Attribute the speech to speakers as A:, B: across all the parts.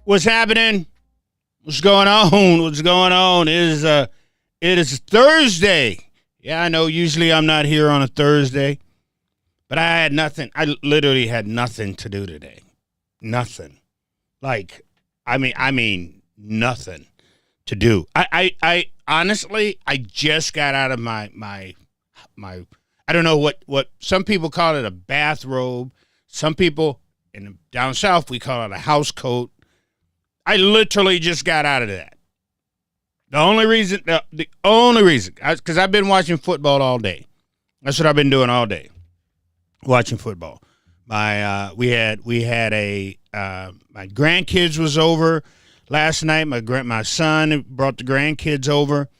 A: What's happening? What's going on? What's going on? It is Thursday. Yeah, I know usually I'm not here on a Thursday, but I had nothing. I literally had nothing to do today. Nothing. Like, I mean, nothing to do. I honestly, I just got out of my I don't know what some people call it, a bathrobe. Some people down south, we call it a house coat. I literally just got out of that. The only reason, because I've been watching football all day. That's what I've been doing all day, watching football. My grandkids was over last night. My son brought the grandkids over.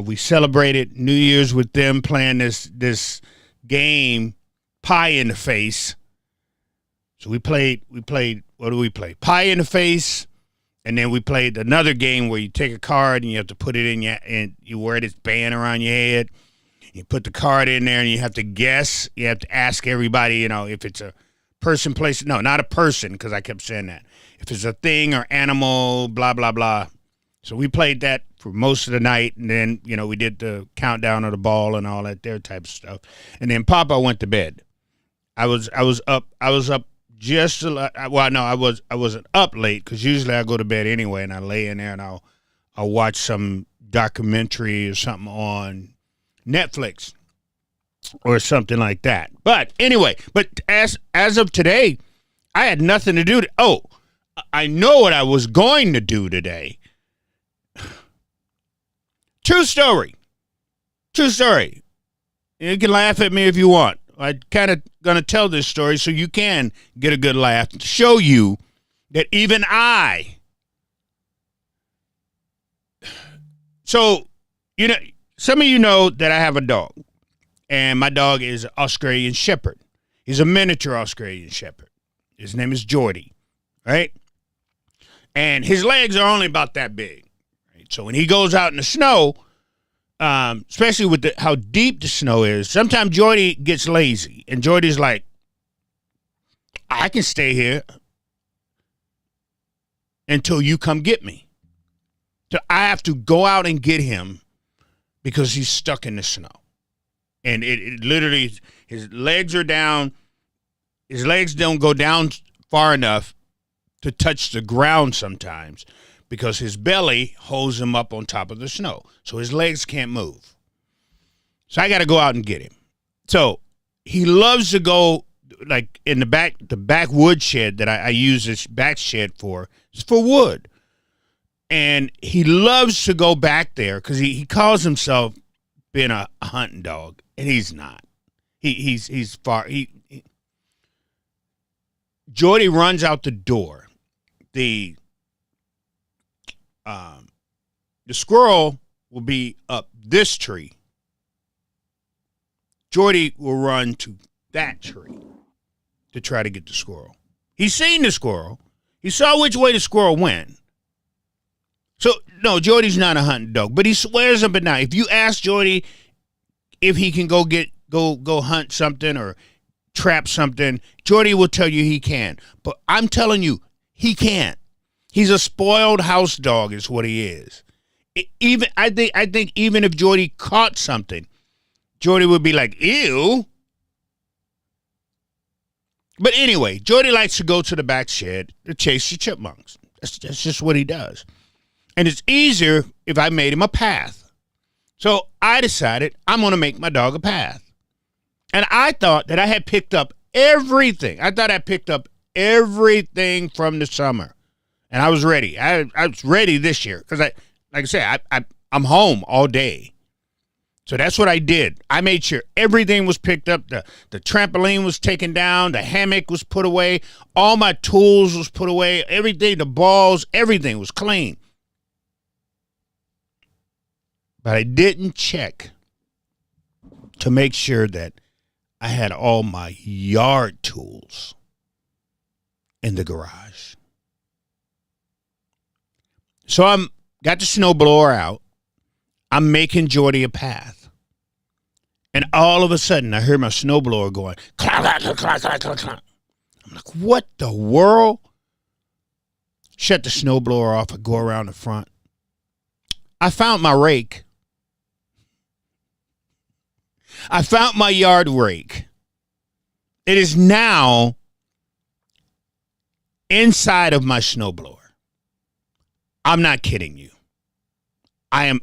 A: We celebrated New Year's with them playing this game, Pie in the Face. So we played. What do we play? Pie in the Face, and then we played another game where you take a card and you have to put it in and you wear this band around your head. You put the card in there and you have to guess. You have to ask everybody, if it's a person, place. No, not a person, because I kept saying that. If it's a thing or animal, blah, blah, blah. So we played that for most of the night, and then, we did the countdown of the ball and all that there type of stuff. And then Papa went to bed. I was up just a lot. Well, no, I wasn't up late, because usually I go to bed anyway, and I lay in there and I'll watch some documentary or something on Netflix or something like that. But anyway, as of today, I had nothing to do. I know what I was going to do today. True story. You can laugh at me if you want. I'm kind of going to tell this story so you can get a good laugh to show you that even I. So, some of you know that I have a dog, and my dog is an Australian Shepherd. He's a miniature Australian Shepherd. His name is Jordy, right? And his legs are only about that big. Right? So when he goes out in the snow, especially with how deep the snow is, sometimes Jordy gets lazy, and Jordy's like, I can stay here until you come get me. So I have to go out and get him because he's stuck in the snow. And it literally, his legs are down. His legs don't go down far enough to touch the ground sometimes, because his belly holds him up on top of the snow. So his legs can't move. So I got to go out and get him. So he loves to go, like, in the back wood shed that I use this back shed for. It's for wood. And he loves to go back there because he calls himself being a hunting dog, and he's not. He's far. Jordy runs out the door. The squirrel will be up this tree. Jordy will run to that tree to try to get the squirrel. He's seen the squirrel. He saw which way the squirrel went. So, no, Jordy's not a hunting dog, but he swears up and down. If you ask Jordy if he can go hunt something or trap something, Jordy will tell you he can. But I'm telling you, he can't. He's a spoiled house dog is what he is. I think even if Jordy caught something, Jordy would be like, ew. But anyway, Jordy likes to go to the back shed to chase the chipmunks. That's just what he does. And it's easier if I made him a path. So I decided I'm going to make my dog a path. And I thought that I had picked up everything. I thought I picked up everything from the summer. And I was ready. I was ready this year because, like I said, I'm home all day. So that's what I did. I made sure everything was picked up. The trampoline was taken down. The hammock was put away. All my tools was put away. Everything, the balls, everything was clean. But I didn't check to make sure that I had all my yard tools in the garage. So got the snowblower out. I'm making Jordy a path. And all of a sudden, I hear my snowblower going, clack, clack, clack, clack, clack, clack. I'm like, what the world? Shut the snowblower off. I go around the front. I found my rake. I found my yard rake. It is now inside of my snowblower. I'm not kidding you. I'll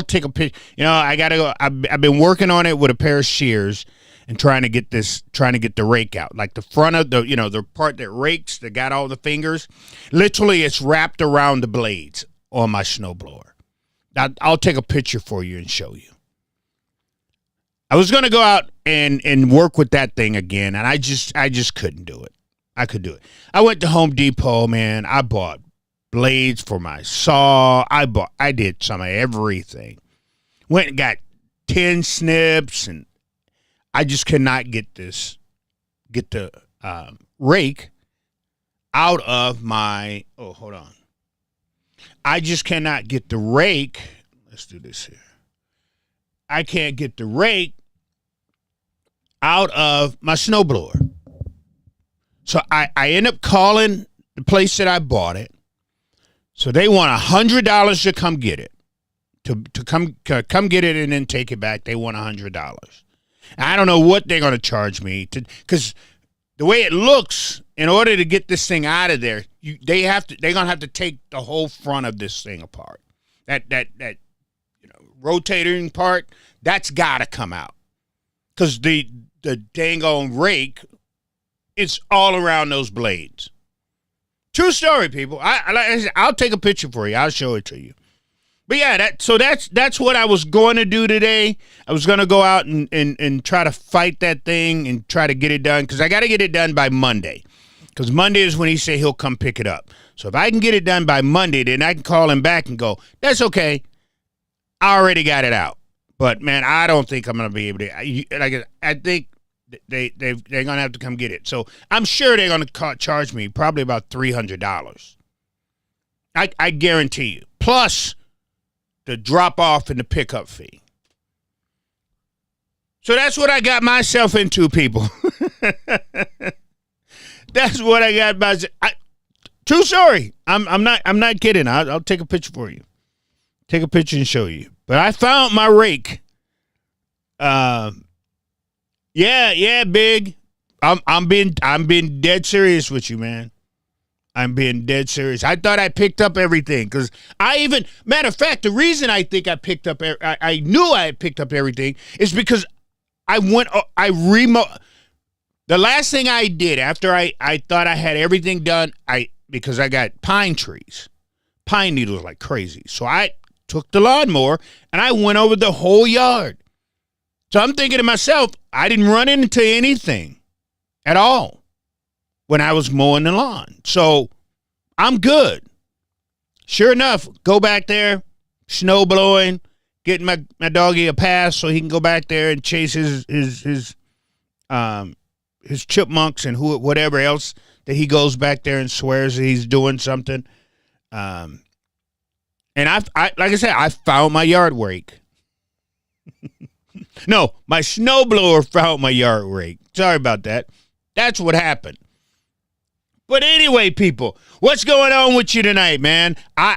A: take a picture. You know, I gotta go. I've been working on it with a pair of shears and trying to get the rake out. Like the front of the part that rakes, that got all the fingers. Literally, it's wrapped around the blades on my snowblower. I'll take a picture for you and show you. I was gonna go out and work with that thing again, and I just couldn't do it. I could do it. I went to Home Depot, man. I bought blades for my saw. I did some of everything. Went and got 10 snips, and I just cannot get the rake out of my, hold on. I just cannot get the rake. Let's do this here. I can't get the rake out of my snowblower. So I end up calling the place that I bought it. So they want $100 to come get it, to come get it and then take it back. They want $100. I don't know what they're going to charge me because the way it looks, in order to get this thing out of there, they're going to have to take the whole front of this thing apart. That rotating part, that's got to come out because the dang on rake, it's all around those blades. True story, people. I'll take a picture for you. I'll show it to you. But yeah, that's what I was going to do today. I was going to go out and try to fight that thing and try to get it done because I got to get it done by Monday. Because Monday is when he say he'll come pick it up. So if I can get it done by Monday, then I can call him back and go, that's okay. I already got it out. But man, I don't think I'm going to be able to. I think they're going to have to come get it. So I'm sure they're going to charge me probably about $300. I guarantee you. Plus the drop off and the pickup fee. So that's what I got myself into, people. That's what I got myself. True story. I'm not kidding. I'll take a picture for you. Take a picture and show you. But I found my rake. Yeah, big. I'm being dead serious with you, man. I'm being dead serious. I thought I picked up everything because matter of fact, the reason I think I picked up, I knew I had picked up everything is because the last thing I did after I thought I had everything done, because I got pine needles like crazy. So I took the lawnmower and I went over the whole yard. So I'm thinking to myself, I didn't run into anything at all when I was mowing the lawn. So I'm good. Sure enough, go back there, snow blowing, getting my doggy a pass so he can go back there and chase his chipmunks and whatever else that he goes back there and swears that he's doing something. And I like I said, I found my yard rake. No, my snowblower found my yard rake. Sorry about that. That's what happened. But anyway, people, what's going on with you tonight, man? I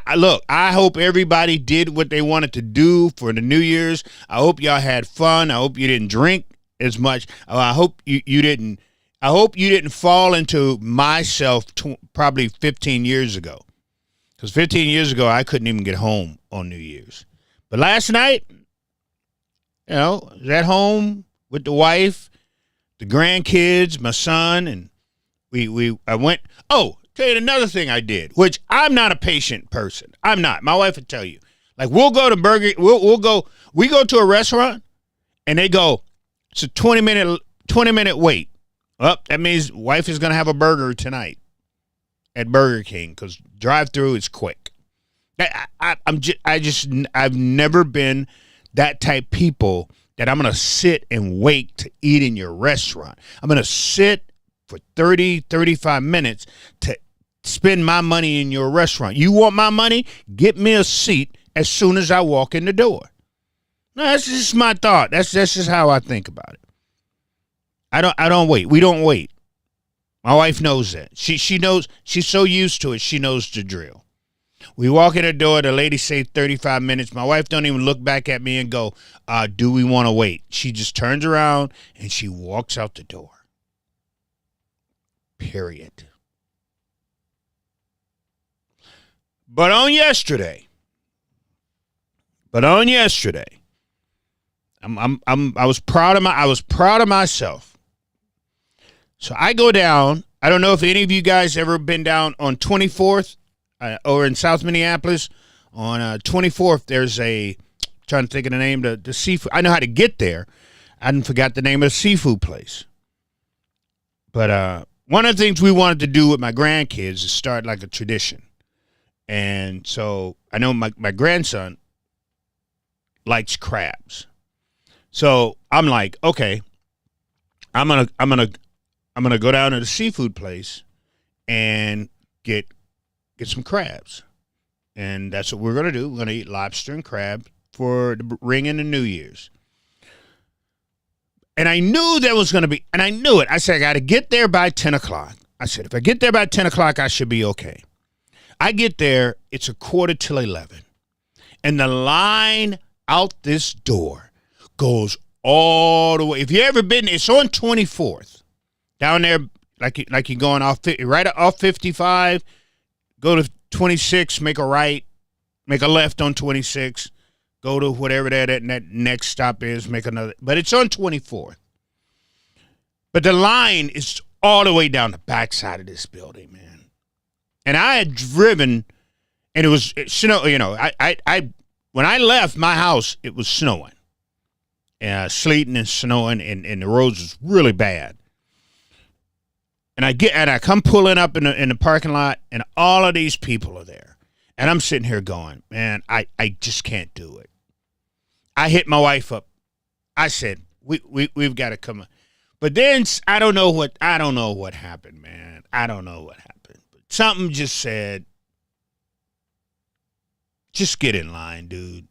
A: hope everybody did what they wanted to do for the New Year's. I hope y'all had fun. I hope you didn't drink as much. I hope you didn't. I hope you didn't fall into myself probably 15 years ago. Because 15 years ago, I couldn't even get home on New Year's. But last night, I was at home with the wife, the grandkids, my son, and I went. Oh, tell you another thing I did, which I'm not a patient person. I'm not. My wife would tell you. Like we'll go to we go to a restaurant and they go, it's a 20-minute wait. Well, that means wife is going to have a burger tonight at Burger King because drive-through is quick. I've never been that type people that I'm going to sit and wait to eat in your restaurant. I'm going to sit for 30, 35 minutes to spend my money in your restaurant. You want my money? Get me a seat as soon as I walk in the door. No, that's just my thought. That's just how I think about it. I don't wait. We don't wait. My wife knows that. She knows. She's so used to it. She knows the drill. We walk in the door. The lady say 35 minutes. My wife don't even look back at me and go, do we want to wait? She just turns around and she walks out the door. Period. But on yesterday, I was proud of myself. So I go down. I don't know if any of you guys ever been down on 24th over in South Minneapolis. On 24th, there's trying to think of the name, the seafood. I know how to get there. I didn't forgot the name of the seafood place. But one of the things we wanted to do with my grandkids is start like a tradition. And so I know my grandson likes crabs. So I'm like, okay, I'm gonna go down to the seafood place and get some crabs. And that's what we're gonna do. We're gonna eat lobster and crab for the ring in the New Year's. And I knew there was gonna be, and I knew it. I said, I gotta get there by 10 o'clock. I said, if I get there by 10 o'clock, I should be okay. I get there, it's 11:15. And the line out this door goes all the way. If you ever been, it's on 24th. Down there, like you're going off, right off 55, go to 26, make a right, make a left on 26, go to whatever that next stop is, make another. But it's on 24th. But the line is all the way down the backside of this building, man. And I had driven, and it was snow. You know, I when I left my house, it was snowing, sleeting and snowing, and the roads was really bad. And I come pulling up in the parking lot, and all of these people are there, and I'm sitting here going, man, I just can't do it. I hit my wife up. I said, we've got to come. But then I don't know what happened, man. I don't know what happened. Something just said, just get in line, dude.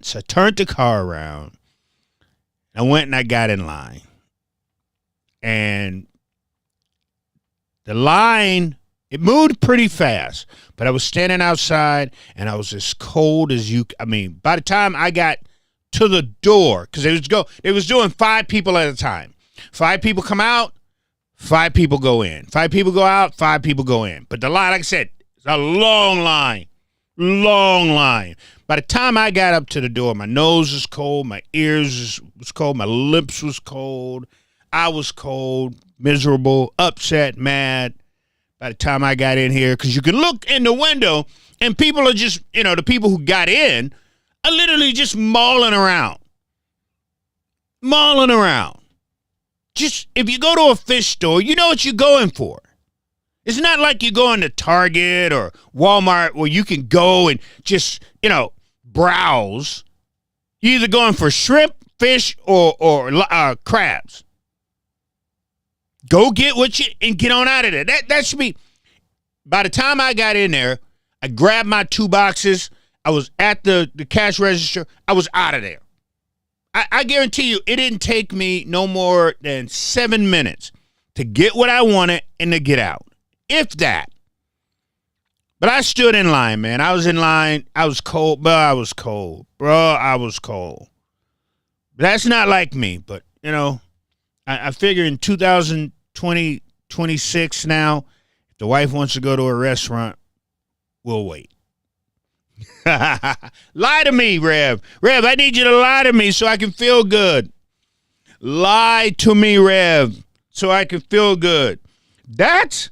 A: So I turned the car around. I went and I got in line. And the line, it moved pretty fast. But I was standing outside, and I was as cold as by the time I got to the door, because they was doing 5 people at a time. 5 people come out. 5 people go in. 5 people go out. 5 people go in. But the line, like I said, it's a long line. Long line. By the time I got up to the door, my nose was cold. My ears was cold. My lips was cold. I was cold, miserable, upset, mad. By the time I got in here, because you can look in the window, and people are just, the people who got in are literally just mauling around. Mauling around. Just, if you go to a fish store, you know what you're going for. It's not like you're going to Target or Walmart where you can go and just, browse. You're either going for shrimp, fish, or crabs. Go get and get on out of there. That should be. By the time I got in there, I grabbed my 2 boxes. I was at the cash register. I was out of there. I guarantee you, it didn't take me no more than 7 minutes to get what I wanted and to get out. If that. But I stood in line, man. I was in line. I was cold. Bro, I was cold. But that's not like me. But, I figure in 2026 now, if the wife wants to go to a restaurant, we'll wait. Lie to me, Rev. Rev, I need you to lie to me so I can feel good. Lie to me, Rev, so I can feel good. That's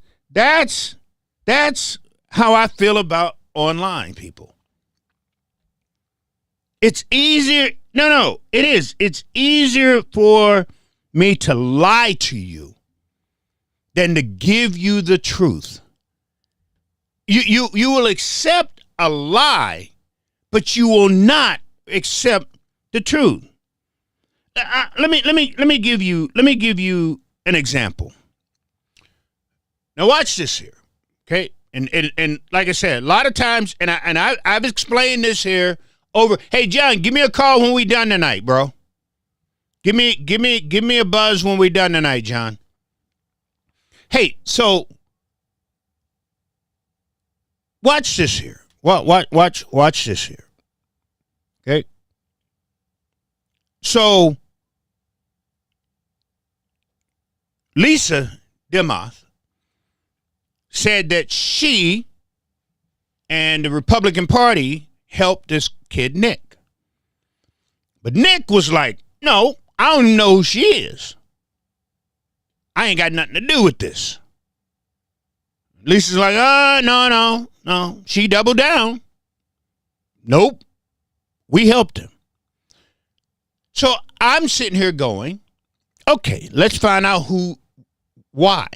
A: how I feel about online, people. It's easier. No, it is. It's easier for me to lie to you than to give you the truth. You will accept a lie, but you will not accept the truth. Let me give you an example. Now watch this here, okay? And like I said, a lot of times, and I've explained this here over. Hey John, give me a call when we done tonight, bro. Give me a buzz when we done tonight, John. Hey, so watch this here. Watch this here. Okay. So Lisa Demoth said that she and the Republican Party helped this kid, Nick. But Nick was like, no, I don't know who she is. I ain't got nothing to do with this. Lisa's like, no. She doubled down. Nope. We helped him. So I'm sitting here going, okay, let's find out why,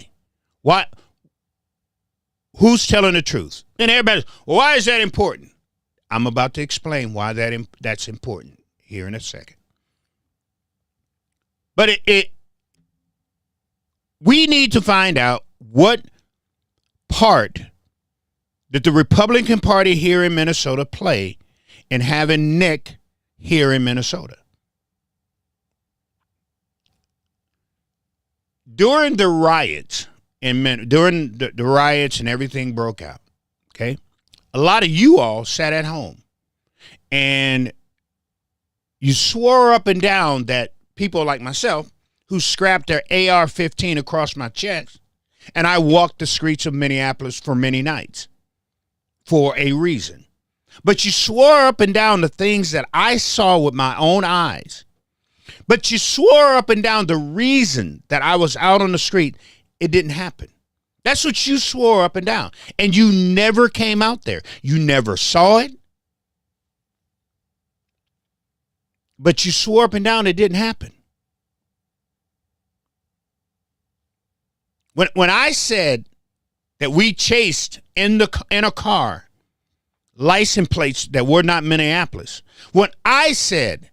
A: who's telling the truth. And everybody's, well, why is that important? I'm about to explain why that's important here in a second. But we need to find out what part did the Republican Party here in Minnesota play in having Nick here in Minnesota. During the riots during the riots and everything broke out, okay, a lot of you all sat at home and you swore up and down that people like myself who scrapped their AR-15 across my chest, and I walked the streets of Minneapolis for many nights for a reason. But you swore up and down the things that I saw with my own eyes. But you swore up and down the reason that I was out on the street, it didn't happen. That's what you swore up and down. And you never came out there. You never saw it. But you swore up and down it didn't happen. When I said that we chased in a car license plates that were not Minneapolis, when I said,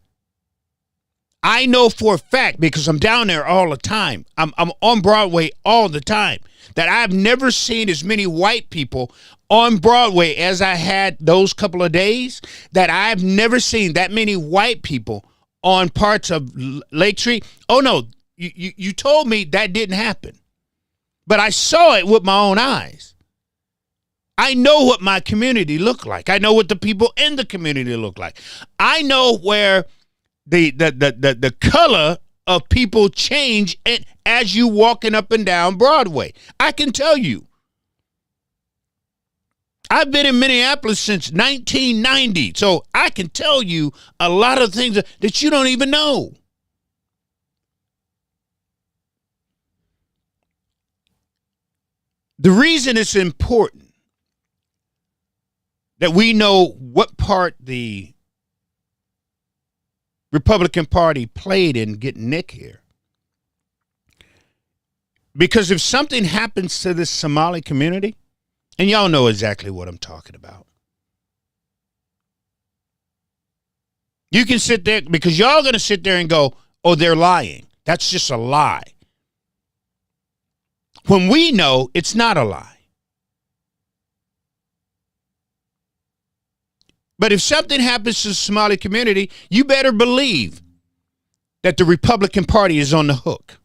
A: I know for a fact, because I'm down there all the time, I'm on Broadway all the time, that I've never seen as many white people on Broadway as I had those couple of days, that I've never seen that many white people on parts of Lake Street. Oh, no, you told me that didn't happen. But I saw it with my own eyes. I know what my community looked like. I know what the people in the community look like. I know where the color of people change as you walking up and down Broadway. I can tell you. I've been in Minneapolis since 1990, so I can tell you a lot of things that you don't even know. The reason it's important that we know what part the Republican Party played in getting Nick here, because if something happens to this Somali community, and y'all know exactly what I'm talking about, you can sit there, because y'all going to sit there and go, oh, they're lying. That's just a lie. When we know it's not a lie. But if something happens to the Somali community, you better believe that the Republican Party is on the hook.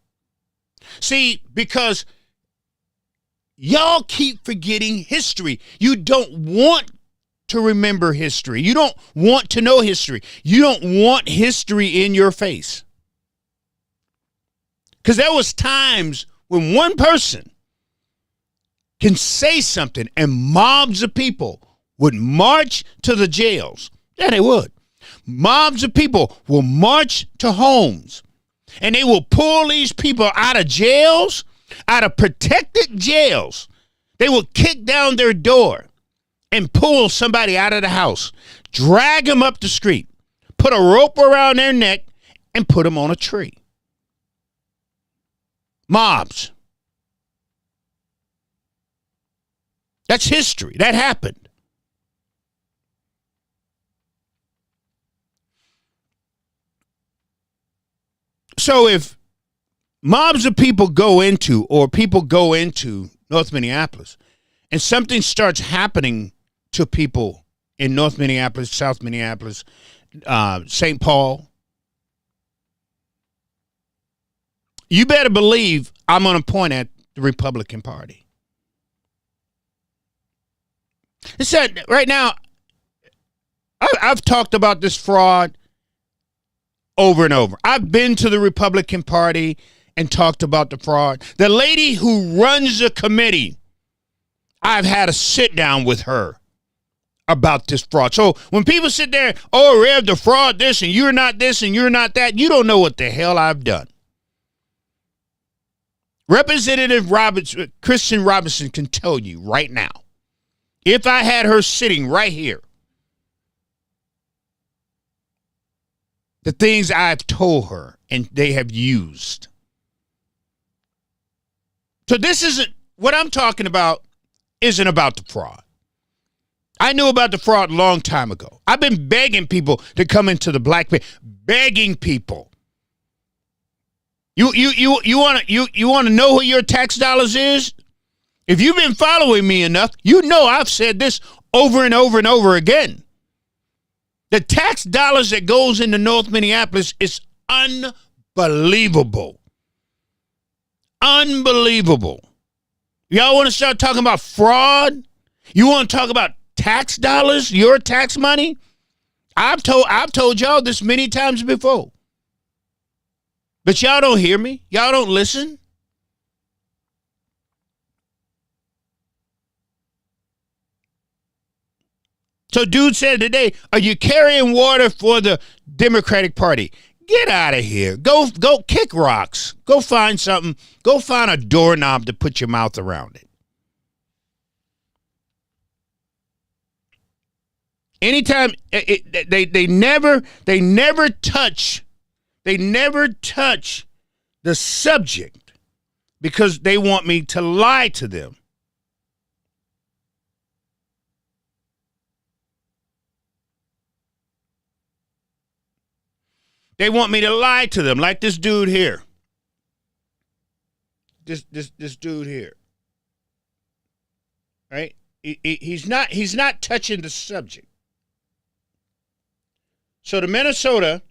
A: See, because y'all keep forgetting history. You don't want to remember history. You don't want to know history. You don't want history in your face. Because there was times when one person can say something and mobs of people would march to the jails. Yeah, they would. Mobs of people will march to homes, and they will pull these people out of jails, out of protected jails. They will kick down their door and pull somebody out of the house, drag them up the street, put a rope around their neck, and put them on a tree. Mobs. That's history. That happened. So if mobs of people go into North Minneapolis and something starts happening to people in North Minneapolis, South Minneapolis, St. Paul, you better believe I'm going to point at the Republican Party. It said right now, I've talked about this fraud over and over. I've been to the Republican Party and talked about the fraud. The lady who runs the committee, I've had a sit down with her about this fraud. So when people sit there, oh, Rev, the fraud this, and you're not this, and you're not that, you don't know what the hell I've done. Representative Kristen Robinson can tell you right now, if I had her sitting right here, the things I've told her and they have used. So this isn't, what I'm talking about isn't about the fraud. I knew about the fraud a long time ago. I've been begging people to come into the black man, begging people. You want to know who your tax dollars is? If you've been following me enough, you know I've said this over and over and over again. The tax dollars that goes into North Minneapolis is unbelievable. Unbelievable. Y'all want to start talking about fraud? You want to talk about tax dollars, your tax money? I've told y'all this many times before. But y'all don't hear me. Y'all don't listen. So dude said today, are you carrying water for the Democratic Party? Get out of here. Go kick rocks. Go find something. Go find a doorknob to put your mouth around it. Anytime they never touch the subject because they want me to lie to them. They want me to lie to them, like this dude here. This dude here. Right? He's not touching the subject. So the Minnesota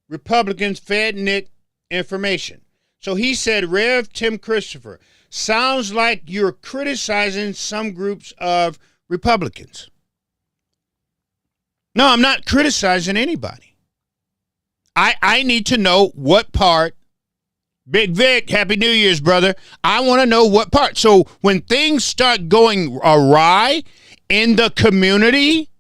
A: Republicans fed Nick information. So he said, RevTChristopher, sounds like you're criticizing some groups of Republicans. No, I'm not criticizing anybody. I need to know what part. Big Vic, Happy New Year's, brother. I want to know what part. So when things start going awry in the community,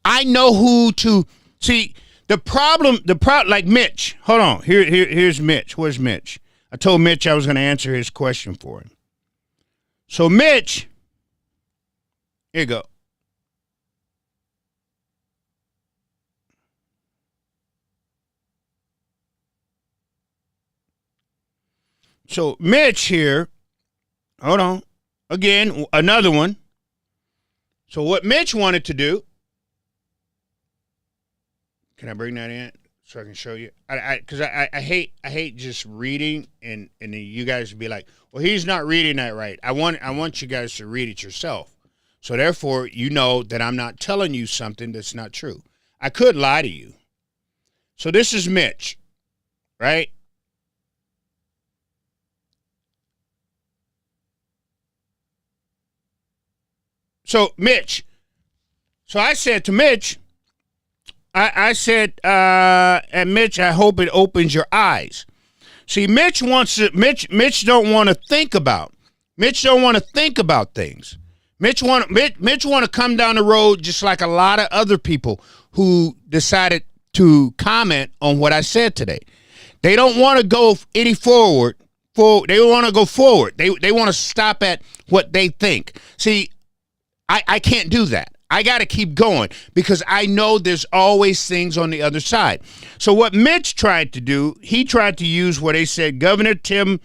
A: I know who to see. The problem, like Mitch. Hold on. Here's Mitch. Where's Mitch? I told Mitch I was going to answer his question for him. So Mitch, here you go. So Mitch here, hold on. Again, another one. So what Mitch wanted to do, can I bring that in so I can show you? Because I hate just reading and then you guys be like, well, he's not reading that right. I want you guys to read it yourself. So therefore, you know that I'm not telling you something that's not true. I could lie to you. So this is Mitch, right? So Mitch, so I said to Mitch, I said, and Mitch, I hope it opens your eyes. See, Mitch don't want to think about. Mitch don't want to think about things. Mitch want to come down the road just like a lot of other people who decided to comment on what I said today. They don't want to go any forward. They want to go forward. They want to stop at what they think. See, I can't do that. I got to keep going because I know there's always things on the other side. So what Mitch tried to do, he tried to use what they said Governor Tim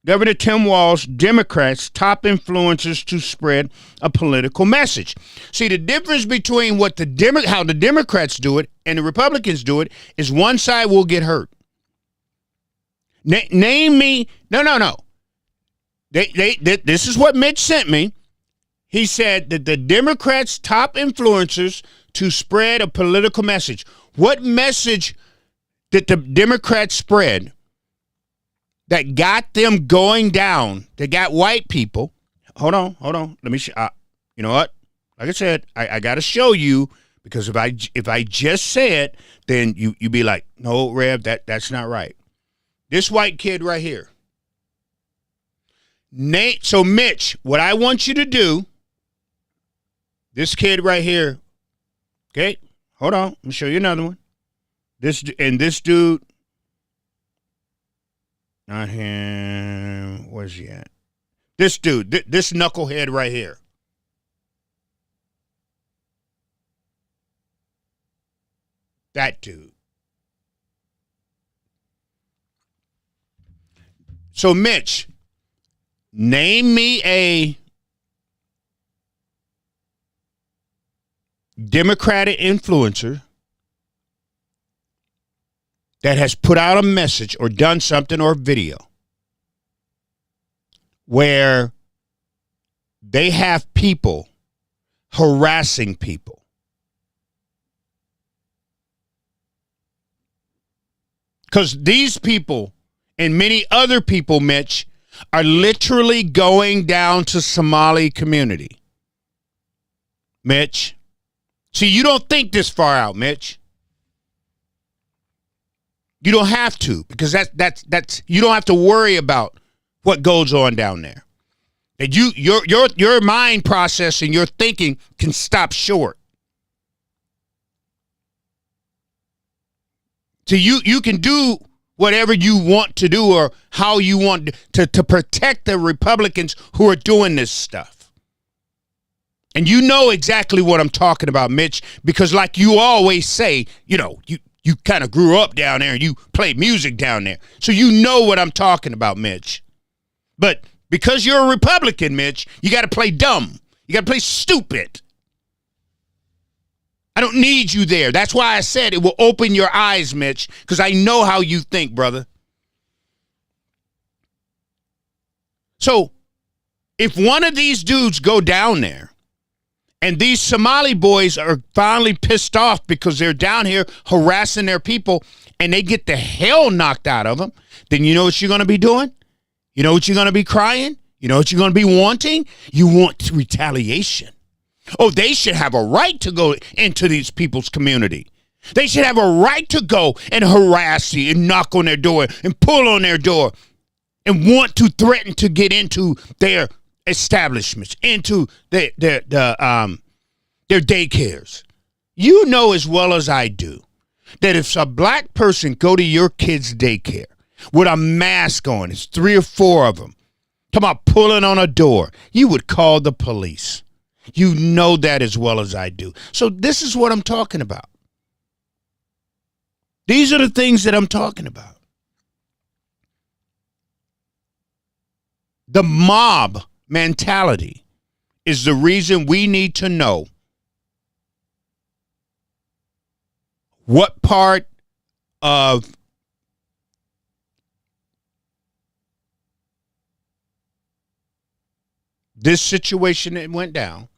A: Walz's Democrats' top influencers to spread a political message. See, the difference between how the Democrats do it and the Republicans do it is one side will get hurt. Name me. No. This is what Mitch sent me. He said that the Democrats' top influencers to spread a political message. What message did the Democrats spread that got them going down, that got white people. Hold on. Let me show. You know what? Like I said, I got to show you, because if I just say it, then you be like, no, Rev, that's not right. This white kid right here. So Mitch, what I want you to do, this kid right here. Okay, hold on. Let me show you another one. This dude. Not him. Where's he at? This dude, this knucklehead right here. That dude. So, Mitch, name me a Democratic influencer that has put out a message or done something or video where they have people harassing people. Because these people and many other people, Mitch, are literally going down to Somali community. Mitch. See, you don't think this far out, Mitch. You don't have to, because that's you don't have to worry about what goes on down there. And your mind process and your thinking can stop short. So you can do whatever you want to do or how you want to protect the Republicans who are doing this stuff. And you know exactly what I'm talking about, Mitch, because like you always say, you kind of grew up down there and you played music down there. So you know what I'm talking about, Mitch. But because you're a Republican, Mitch, you got to play dumb. You got to play stupid. I don't need you there. That's why I said it will open your eyes, Mitch, because I know how you think, brother. So if one of these dudes go down there and these Somali boys are finally pissed off because they're down here harassing their people and they get the hell knocked out of them, then you know what you're going to be doing? You know what you're going to be crying? You know what you're going to be wanting? You want retaliation. Oh, they should have a right to go into these people's community. They should have a right to go and harass you and knock on their door and pull on their door and want to threaten to get into their establishments, into their daycares. You know as well as I do that if a black person go to your kid's daycare with a mask on, it's 3 or 4 of them, come on, pulling on a door, you would call the police. You know that as well as I do. So this is what I'm talking about. These are the things that I'm talking about. The mob mentality is the reason we need to know what part of this situation that went down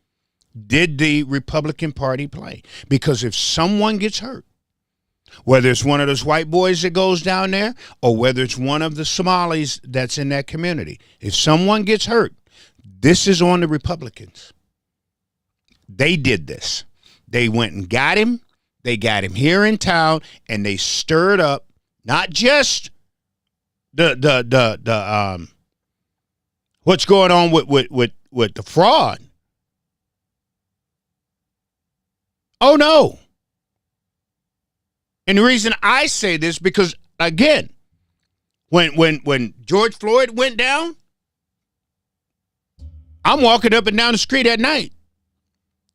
A: did the Republican Party play. Because if someone gets hurt, whether it's one of those white boys that goes down there or whether it's one of the Somalis that's in that community, if someone gets hurt, this is on the Republicans. They did this. They went and got him. They got him here in town, and they stirred up not just the what's going on with the fraud. Oh, no. And the reason I say this, because, again, when George Floyd went down, I'm walking up and down the street at night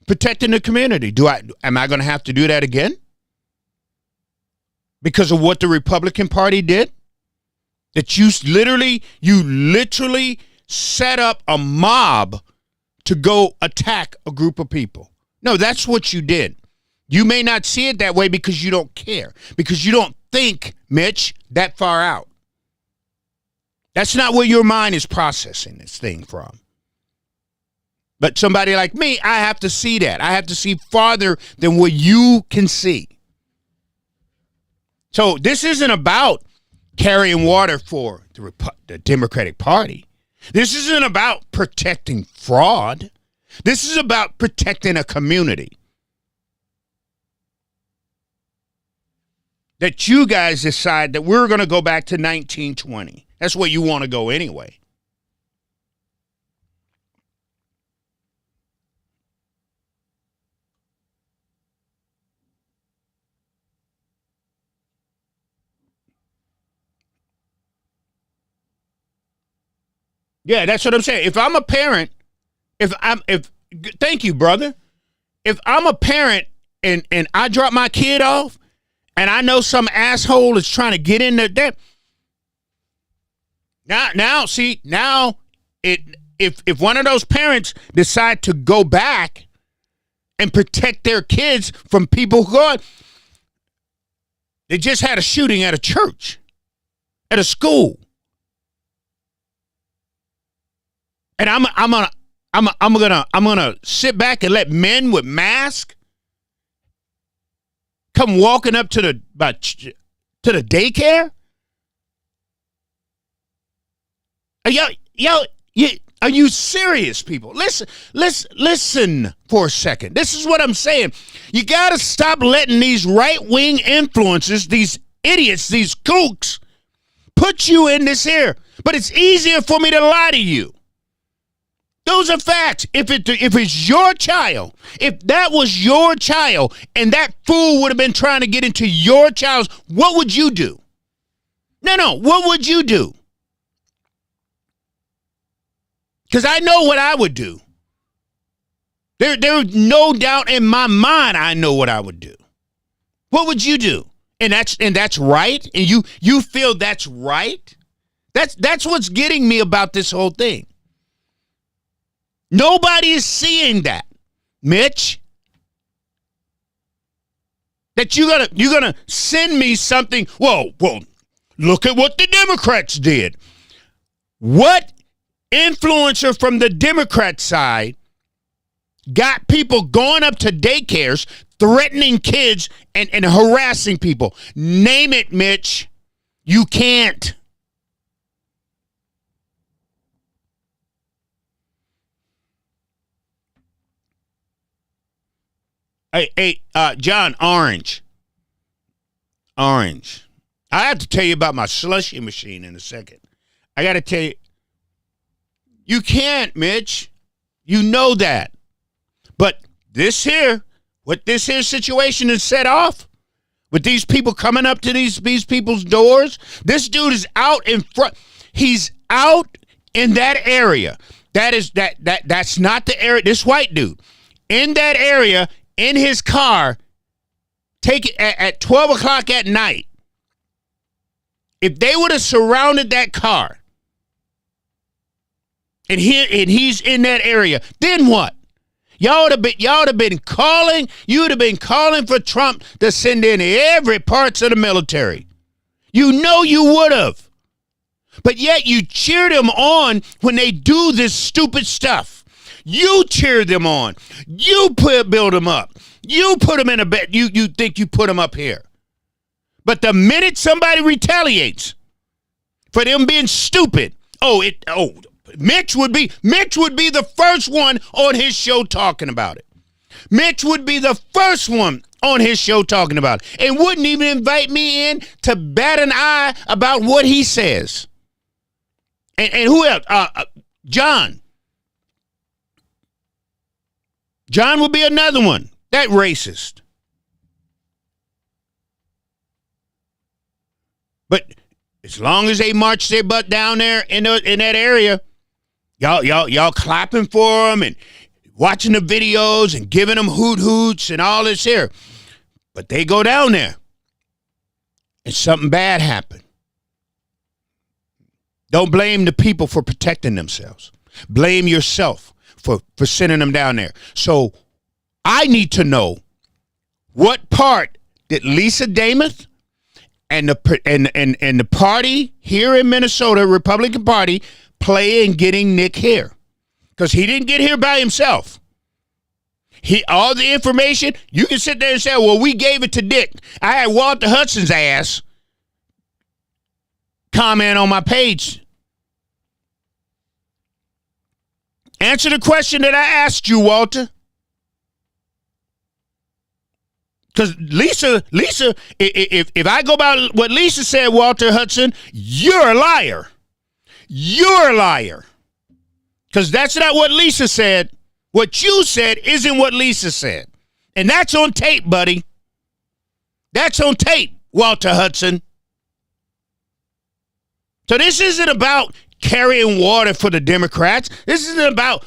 A: protecting the community. Am I going to have to do that again? Because of what the Republican Party did? That you literally set up a mob to go attack a group of people. No, that's what you did. You may not see it that way because you don't care, because you don't think, Mitch, that far out. That's not where your mind is processing this thing from. But somebody like me, I have to see that. I have to see farther than what you can see. So this isn't about carrying water for the Democratic Party. This isn't about protecting fraud. This is about protecting a community. That you guys decide that we're going to go back to 1920. That's where you want to go anyway. Yeah, that's what I'm saying. If I'm a parent, thank you, brother. If I'm a parent and I drop my kid off and I know some asshole is trying to get in there, now, if one of those parents decide to go back and protect their kids from people who go, they just had a shooting at a church, at a school. And I'm gonna sit back and let men with masks come walking up to the daycare. Are you serious, people? Listen for a second. This is what I'm saying. You gotta stop letting these right-wing influences, these idiots, these kooks, put you in this here. But it's easier for me to lie to you. Those are facts. If it's your child, if that was your child and that fool would have been trying to get into your child's, what would you do? No, what would you do? Because I know what I would do. There's no doubt in my mind I know what I would do. What would you do? And that's right? And you feel that's right? That's what's getting me about this whole thing. Nobody is seeing that, Mitch. That you're gonna send me something. Well, look at what the Democrats did. What influencer from the Democrat side got people going up to daycares, threatening kids and harassing people? Name it, Mitch. You can't. Hey, John, Orange. I have to tell you about my slushy machine in a second. I got to tell you, you can't, Mitch. You know that. But what this here situation is set off, with these people coming up to these people's doors, this dude is out in front. He's out in that area. That's not the area. This white dude in that area, in his car, take it at 12 o'clock at night. If they would have surrounded that car and he's in that area, then what? Y'all would have been calling. You would have been calling for Trump to send in every parts of the military. You know you would have. But yet you cheer them on when they do this stupid stuff. You cheer them on. You build them up. You put them in a bed. You think you put them up here. But the minute somebody retaliates for them being stupid, Mitch would be the first one on his show talking about it. Mitch would be the first one on his show talking about it, and wouldn't even invite me in to bat an eye about what he says. And who else? John. John would be another one. That racist. But as long as they march their butt down there in that area, y'all clapping for them and watching the videos and giving them hoots and all this here. But they go down there and something bad happened. Don't blame the people for protecting themselves. Blame yourself for sending them down there. So I need to know, what part did Lisa Damath and the party here in Minnesota, Republican Party, play in getting Nick here? Because he didn't get here by himself. All the information, you can sit there and say, well, we gave it to Dick. I had Walter Hudson's ass comment on my page. Answer the question that I asked you, Walter. Because Lisa, if I go by what Lisa said, Walter Hudson, you're a liar. You're a liar. Because that's not what Lisa said. What you said isn't what Lisa said. And that's on tape, buddy. That's on tape, Walter Hudson. So this isn't about carrying water for the Democrats. This isn't about,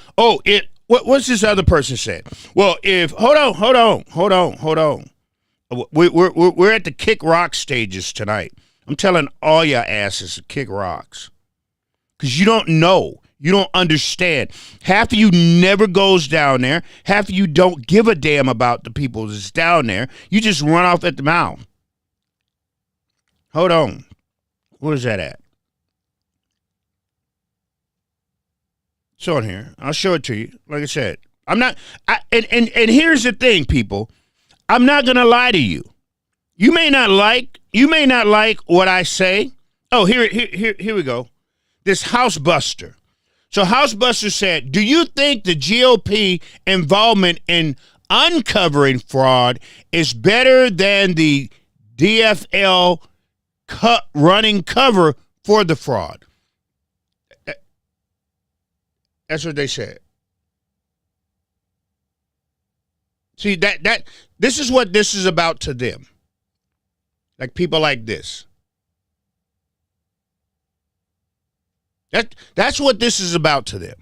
A: what's this other person said? Well, hold on. We're at the kick rock stages tonight. I'm telling all your asses to kick rocks. Because you don't know. You don't understand. Half of you never goes down there. Half of you don't give a damn about the people that's down there. You just run off at the mouth. Hold on. Where's that at? It's on here. I'll show it to you. Like I said, I'm not. And here's the thing, people. I'm not gonna lie to you. You may not like what I say. Oh, here we go. This house buster. So House Buster said, do you think the GOP involvement in uncovering fraud is better than the DFL running cover for the fraud? That's what they said. See, this is what this is about to them. Like people like this. That's what this is about to them.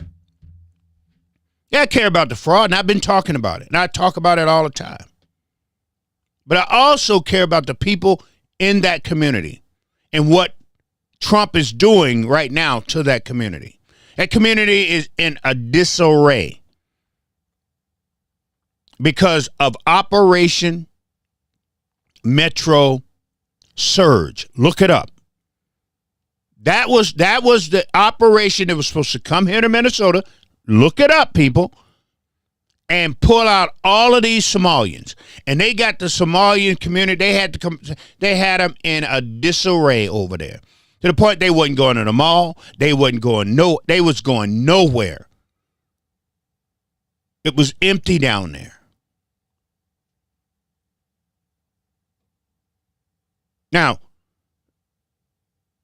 A: Yeah, I care about the fraud, and I've been talking about it. And I talk about it all the time. But I also care about the people in that community and what Trump is doing right now to that community. That community is in a disarray because of Operation Metro Surge. Look it up. That was the operation that was supposed to come here to Minnesota. Look it up, people. And pull out all of these Somalians. And they got the Somalian community. They had them in a disarray over there. To the point they wasn't going to the mall. They was going nowhere. It was empty down there. Now,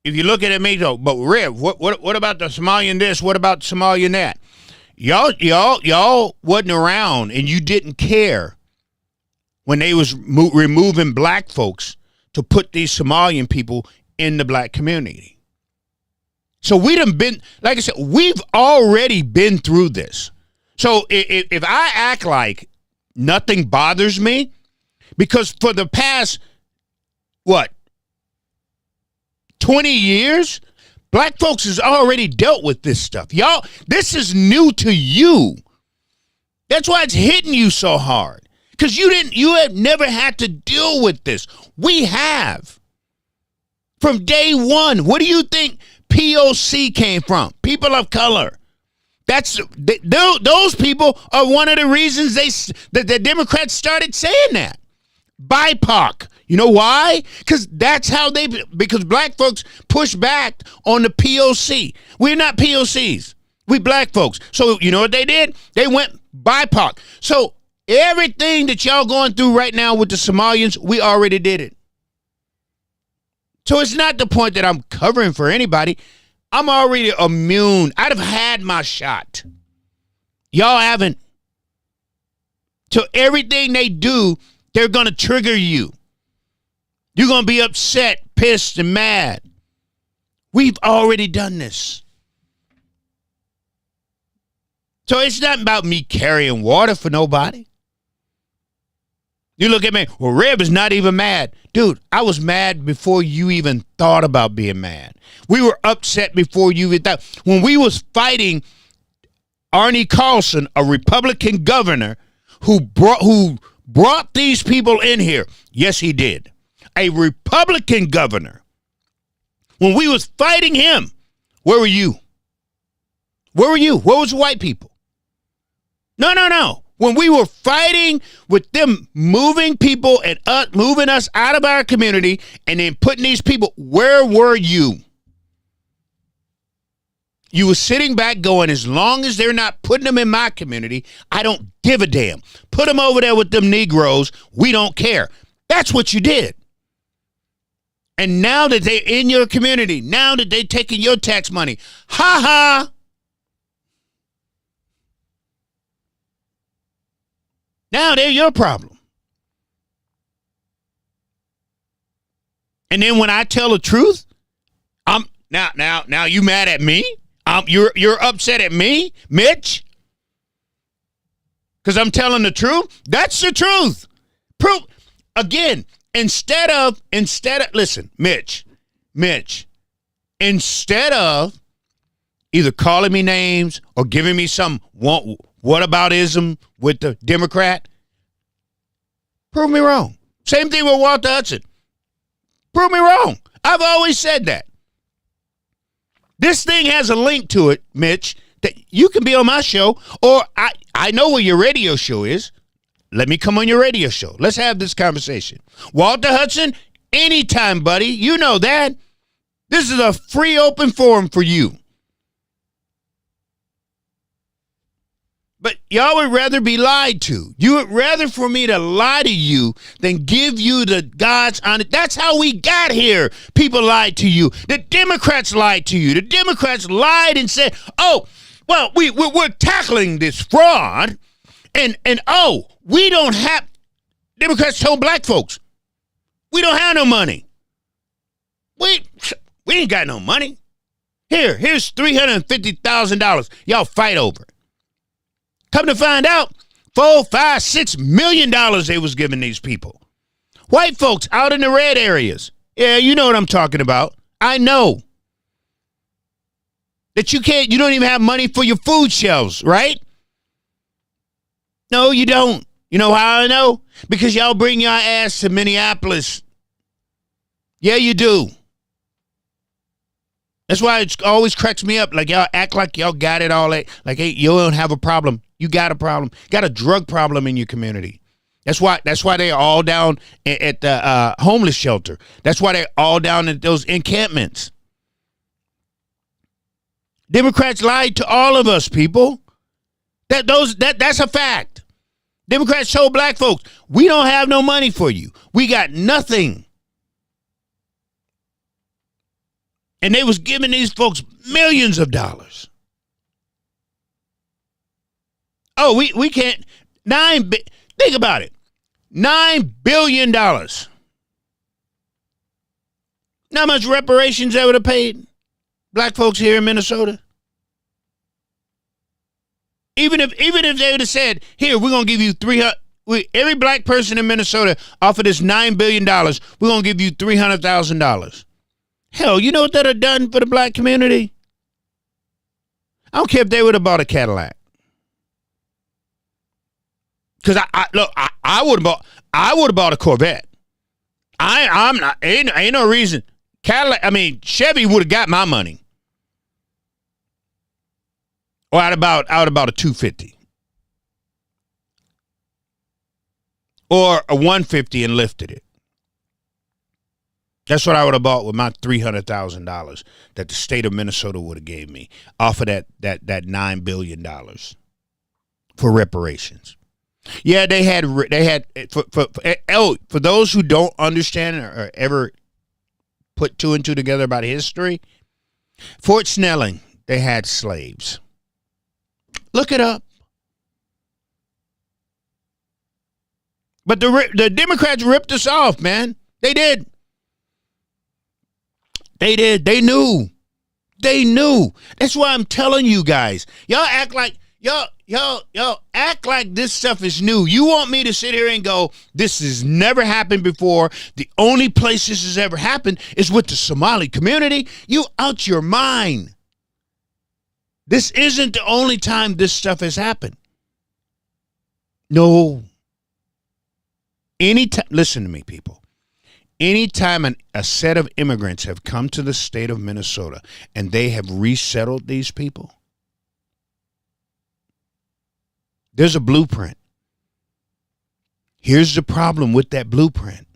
A: if you look at me though, but Rev, what about the Somalian this? What about the Somalian that? Y'all wasn't around and you didn't care when they was removing black folks to put these Somalian people in the black community. So we done been, like I said, we've already been through this. So if I act like nothing bothers me, because for the past, 20 years, black folks has already dealt with this stuff. Y'all, this is new to you. That's why it's hitting you so hard. Because you have never had to deal with this. We have. From day one. What do you think POC came from? People of color. Those people are one of the reasons the Democrats started saying that. BIPOC. You know why? Because because black folks push back on the POC. We're not POCs. We black folks. So you know what they did? They went BIPOC. So everything that y'all going through right now with the Somalians, we already did it. So it's not the point that I'm covering for anybody. I'm already immune. I'd have had my shot. Y'all haven't. So everything they do, they're going to trigger you. You're going to be upset, pissed, and mad. We've already done this. So it's not about me carrying water for nobody. You look at me, well, Rev is not even mad. Dude, I was mad before you even thought about being mad. We were upset before you even thought. When we was fighting Arnie Carlson, a Republican governor who brought these people in here. Yes, he did. A Republican governor. When we was fighting him, where were you? Where were you? Where was the white people? No. When we were fighting with them moving people and moving us out of our community and then putting these people, where were you? You were sitting back going, as long as they're not putting them in my community, I don't give a damn. Put them over there with them Negroes. We don't care. That's what you did. And now that they're in your community, now that they're taking your tax money, ha ha. Now they're your problem. And then when I tell the truth, now you mad at me? You're upset at me, Mitch? Because I'm telling the truth? That's the truth. Proof. Again, instead of listen, Mitch, instead of either calling me names or giving me some whataboutism with the Democrat, prove me wrong. Same thing with Walter Hudson. Prove me wrong. I've always said that. This thing has a link to it, Mitch, that you can be on my show, or I know where your radio show is. Let me come on your radio show. Let's have this conversation. Walter Hudson, anytime, buddy. You know that. This is a free open forum for you. But y'all would rather be lied to. You would rather for me to lie to you than give you the God's honest. That's how we got here. People lied to you. The Democrats lied to you. The Democrats lied and said, oh, well, we're tackling this fraud. And we don't have, Democrats told black folks, we don't have no money. We ain't got no money. Here's $350,000. Y'all fight over it. Come to find out, $4, $5, $6 million they was giving these people. White folks out in the red areas. Yeah, you know what I'm talking about. I know. That you don't even have money for your food shelves, right? No, you don't. You know how I know? Because y'all bring your ass to Minneapolis. Yeah, you do. That's why it always cracks me up. Like, y'all act like y'all got it all. Like, hey, you don't have a problem. You got a problem. Got a drug problem in your community. That's why they're all down at the homeless shelter. That's why they're all down at those encampments. Democrats lied to all of us, people. That's a fact. Democrats told black folks, we don't have no money for you. We got nothing. And they was giving these folks millions of dollars. Oh, we can't. Think about it. $9 billion. Know how much reparations they would have paid black folks here in Minnesota? Even if they would have said, here, we're going to give you every black person in Minnesota off of this $9 billion, we're going to give you $300,000. Hell, you know what that would have done for the black community? I don't care if they would have bought a Cadillac. Because I would have bought a Corvette. Ain't no reason. Chevy would have got my money. Or I'd about a 250. Or a 150 and lifted it. That's what I would have bought with my $300,000 that the state of Minnesota would have gave me off of that $9 billion for reparations. Yeah, they had for those who don't understand or ever put two and two together about history, Fort Snelling, they had slaves. Look it up. But the Democrats ripped us off, man. They did. They did. They knew. They knew. That's why I'm telling you guys. Y'all act like y'all act like this stuff is new. You want me to sit here and go, this has never happened before. The only place this has ever happened is with the Somali community. You out your mind. This isn't the only time this stuff has happened. No. Anytime, listen to me, people. Anytime a set of immigrants have come to the state of Minnesota and they have resettled these people, there's a blueprint. Here's the problem with that blueprint.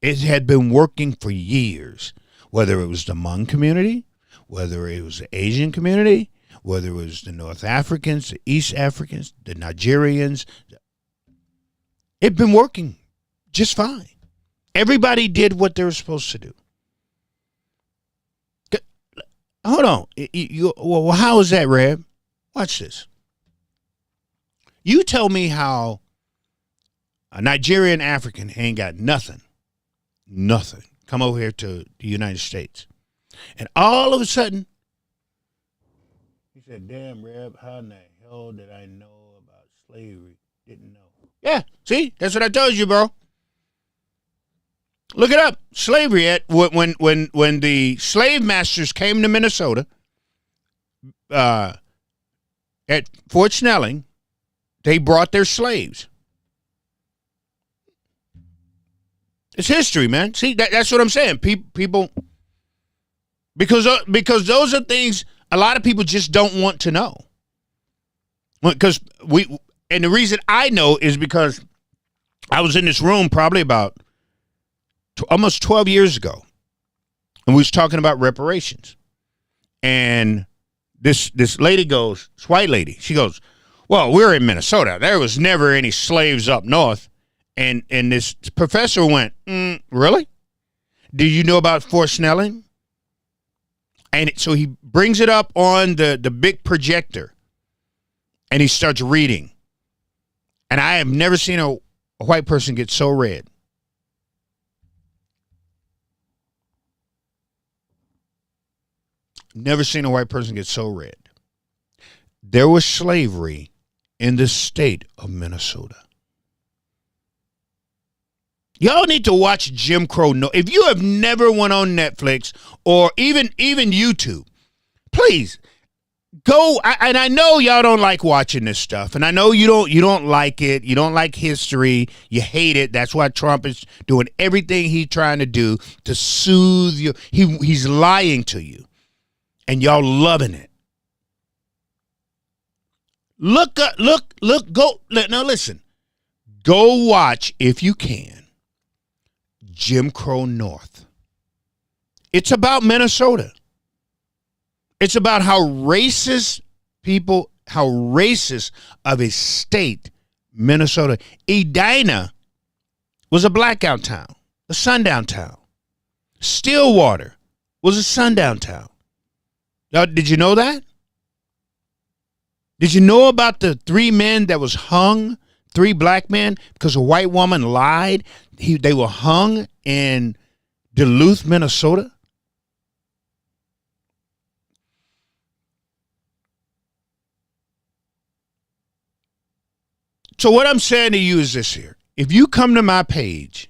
A: It had been working for years, whether it was the Hmong community, whether it was the Asian community, whether it was the North Africans, the East Africans, the Nigerians. It's been working just fine. Everybody did what they were supposed to do. Hold on. Well, how is that, Rev? Watch this. You tell me how a Nigerian African ain't got nothing come over here to the United States. And all of a sudden, he said, damn, Rev, how in the hell did I know about slavery? Didn't know. Yeah, see? That's what I told you, bro. Look it up. Slavery, when the slave masters came to Minnesota at Fort Snelling, they brought their slaves. It's history, man. See, that's what I'm saying. People, because those are things a lot of people just don't want to know. Because and the reason I know is because I was in this room probably about almost 12 years ago, and we was talking about reparations. And this lady goes, this white lady, she goes, well, we're in Minnesota. There was never any slaves up north. And this professor went, really? Do you know about Fort Snelling? And so he brings it up on the big projector, and he starts reading. And I have never seen a white person get so red. Never seen a white person get so red. There was slavery in the state of Minnesota. Y'all need to watch Jim Crow. If you have never went on Netflix or even YouTube, please go. And I know y'all don't like watching this stuff, and I know you don't like it. You don't like history. You hate it. That's why Trump is doing everything he's trying to do to soothe you. He's lying to you, and y'all loving it. Look. Go. Now listen. Go watch if you can. Jim Crow North. It's about Minnesota. It's about how racist of a state Minnesota. Edina was a blackout town, a sundown town. Stillwater was a sundown town. Now, did you know that? Did you know about the 3 men that was hung? 3 black men because a white woman lied. They were hung in Duluth, Minnesota. So what I'm saying to you is this here. If you come to my page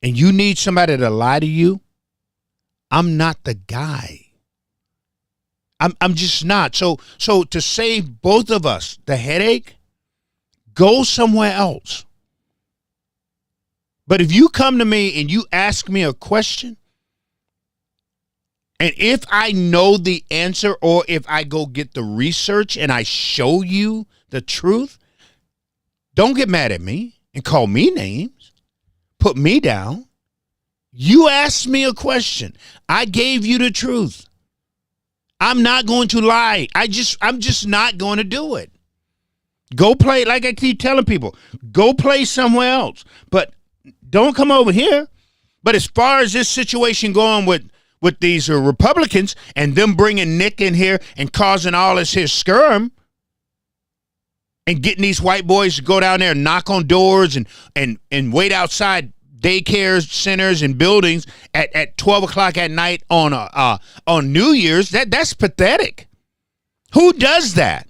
A: and you need somebody to lie to you, I'm not the guy. I'm just not. So to save both of us the headache, go somewhere else. But if you come to me and you ask me a question, and if I know the answer or if I go get the research and I show you the truth, don't get mad at me and call me names. Put me down. You asked me a question. I gave you the truth. I'm not going to lie. I'm just not going to do it. Go play, like I keep telling people, go play somewhere else. But don't come over here. But as far as this situation going with these Republicans and them bringing Nick in here and causing all this here skirm and getting these white boys to go down there and knock on doors and wait outside daycare centers and buildings at 12 o'clock at night on New Year's, that's pathetic. Who does that?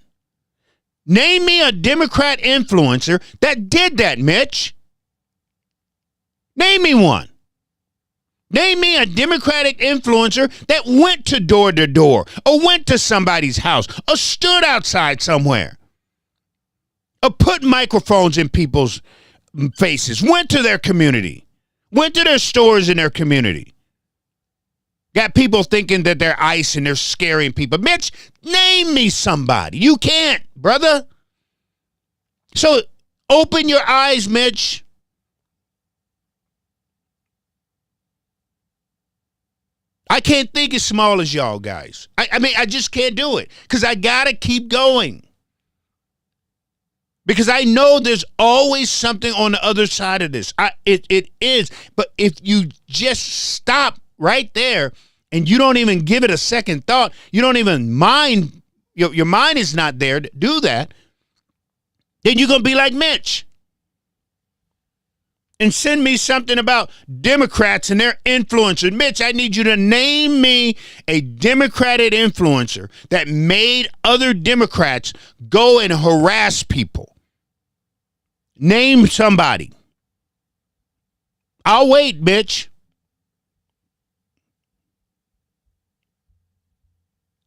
A: Name me a Democrat influencer that did that, Mitch. Name me one. Name me a Democratic influencer that went to door or went to somebody's house or stood outside somewhere or put microphones in people's faces, went to their community, went to their stores in their community. Got people thinking that they're ICE and they're scaring people. Mitch, name me somebody. You can't, brother. So open your eyes, Mitch. I can't think as small as y'all guys. I mean, I just can't do it because I got to keep going. Because I know there's always something on the other side of this. It is. But if you just stop right there and you don't even give it a second thought, you don't even mind, your mind is not there to do that, then you're going to be like Mitch. And send me something about Democrats and their influencers. Mitch, I need you to name me a Democratic influencer that made other Democrats go and harass people. Name somebody. I'll wait, Mitch.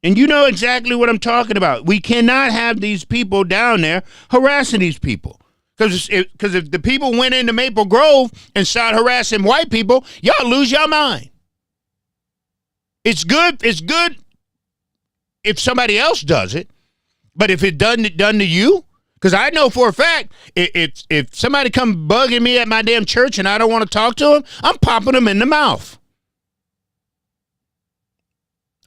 A: And you know exactly what I'm talking about. We cannot have these people down there harassing these people. Because if the people went into Maple Grove and started harassing white people, y'all lose your mind. It's good if somebody else does it, but if it done to you, because I know for a fact, if somebody come bugging me at my damn church and I don't want to talk to them, I'm popping them in the mouth.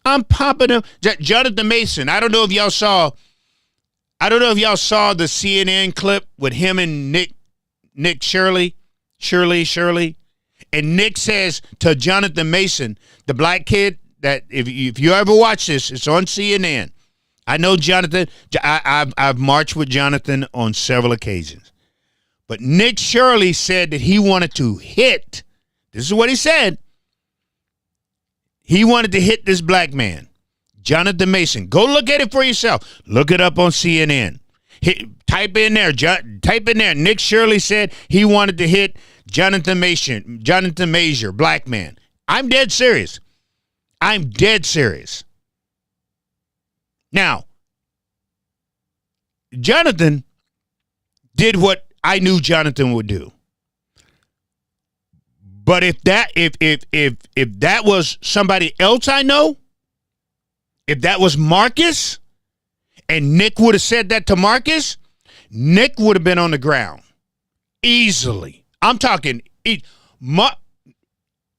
A: I'm popping them. Jonathan Mason, I don't know if y'all saw the CNN clip with him and Nick Shirley. And Nick says to Jonathan Mason, the black kid, that if you ever watch this, it's on CNN. I know Jonathan. I've marched with Jonathan on several occasions. But Nick Shirley said that he wanted to hit. This is what he said. He wanted to hit this black man. Jonathan Mason. Go look at it for yourself. Look it up on CNN. Type in there. Nick Shirley said he wanted to hit Jonathan Major, black man. I'm dead serious. Now, Jonathan did what I knew Jonathan would do. But if that was somebody else I know, if that was Marcus, and Nick would have said that to Marcus, Nick would have been on the ground. Easily. I'm talking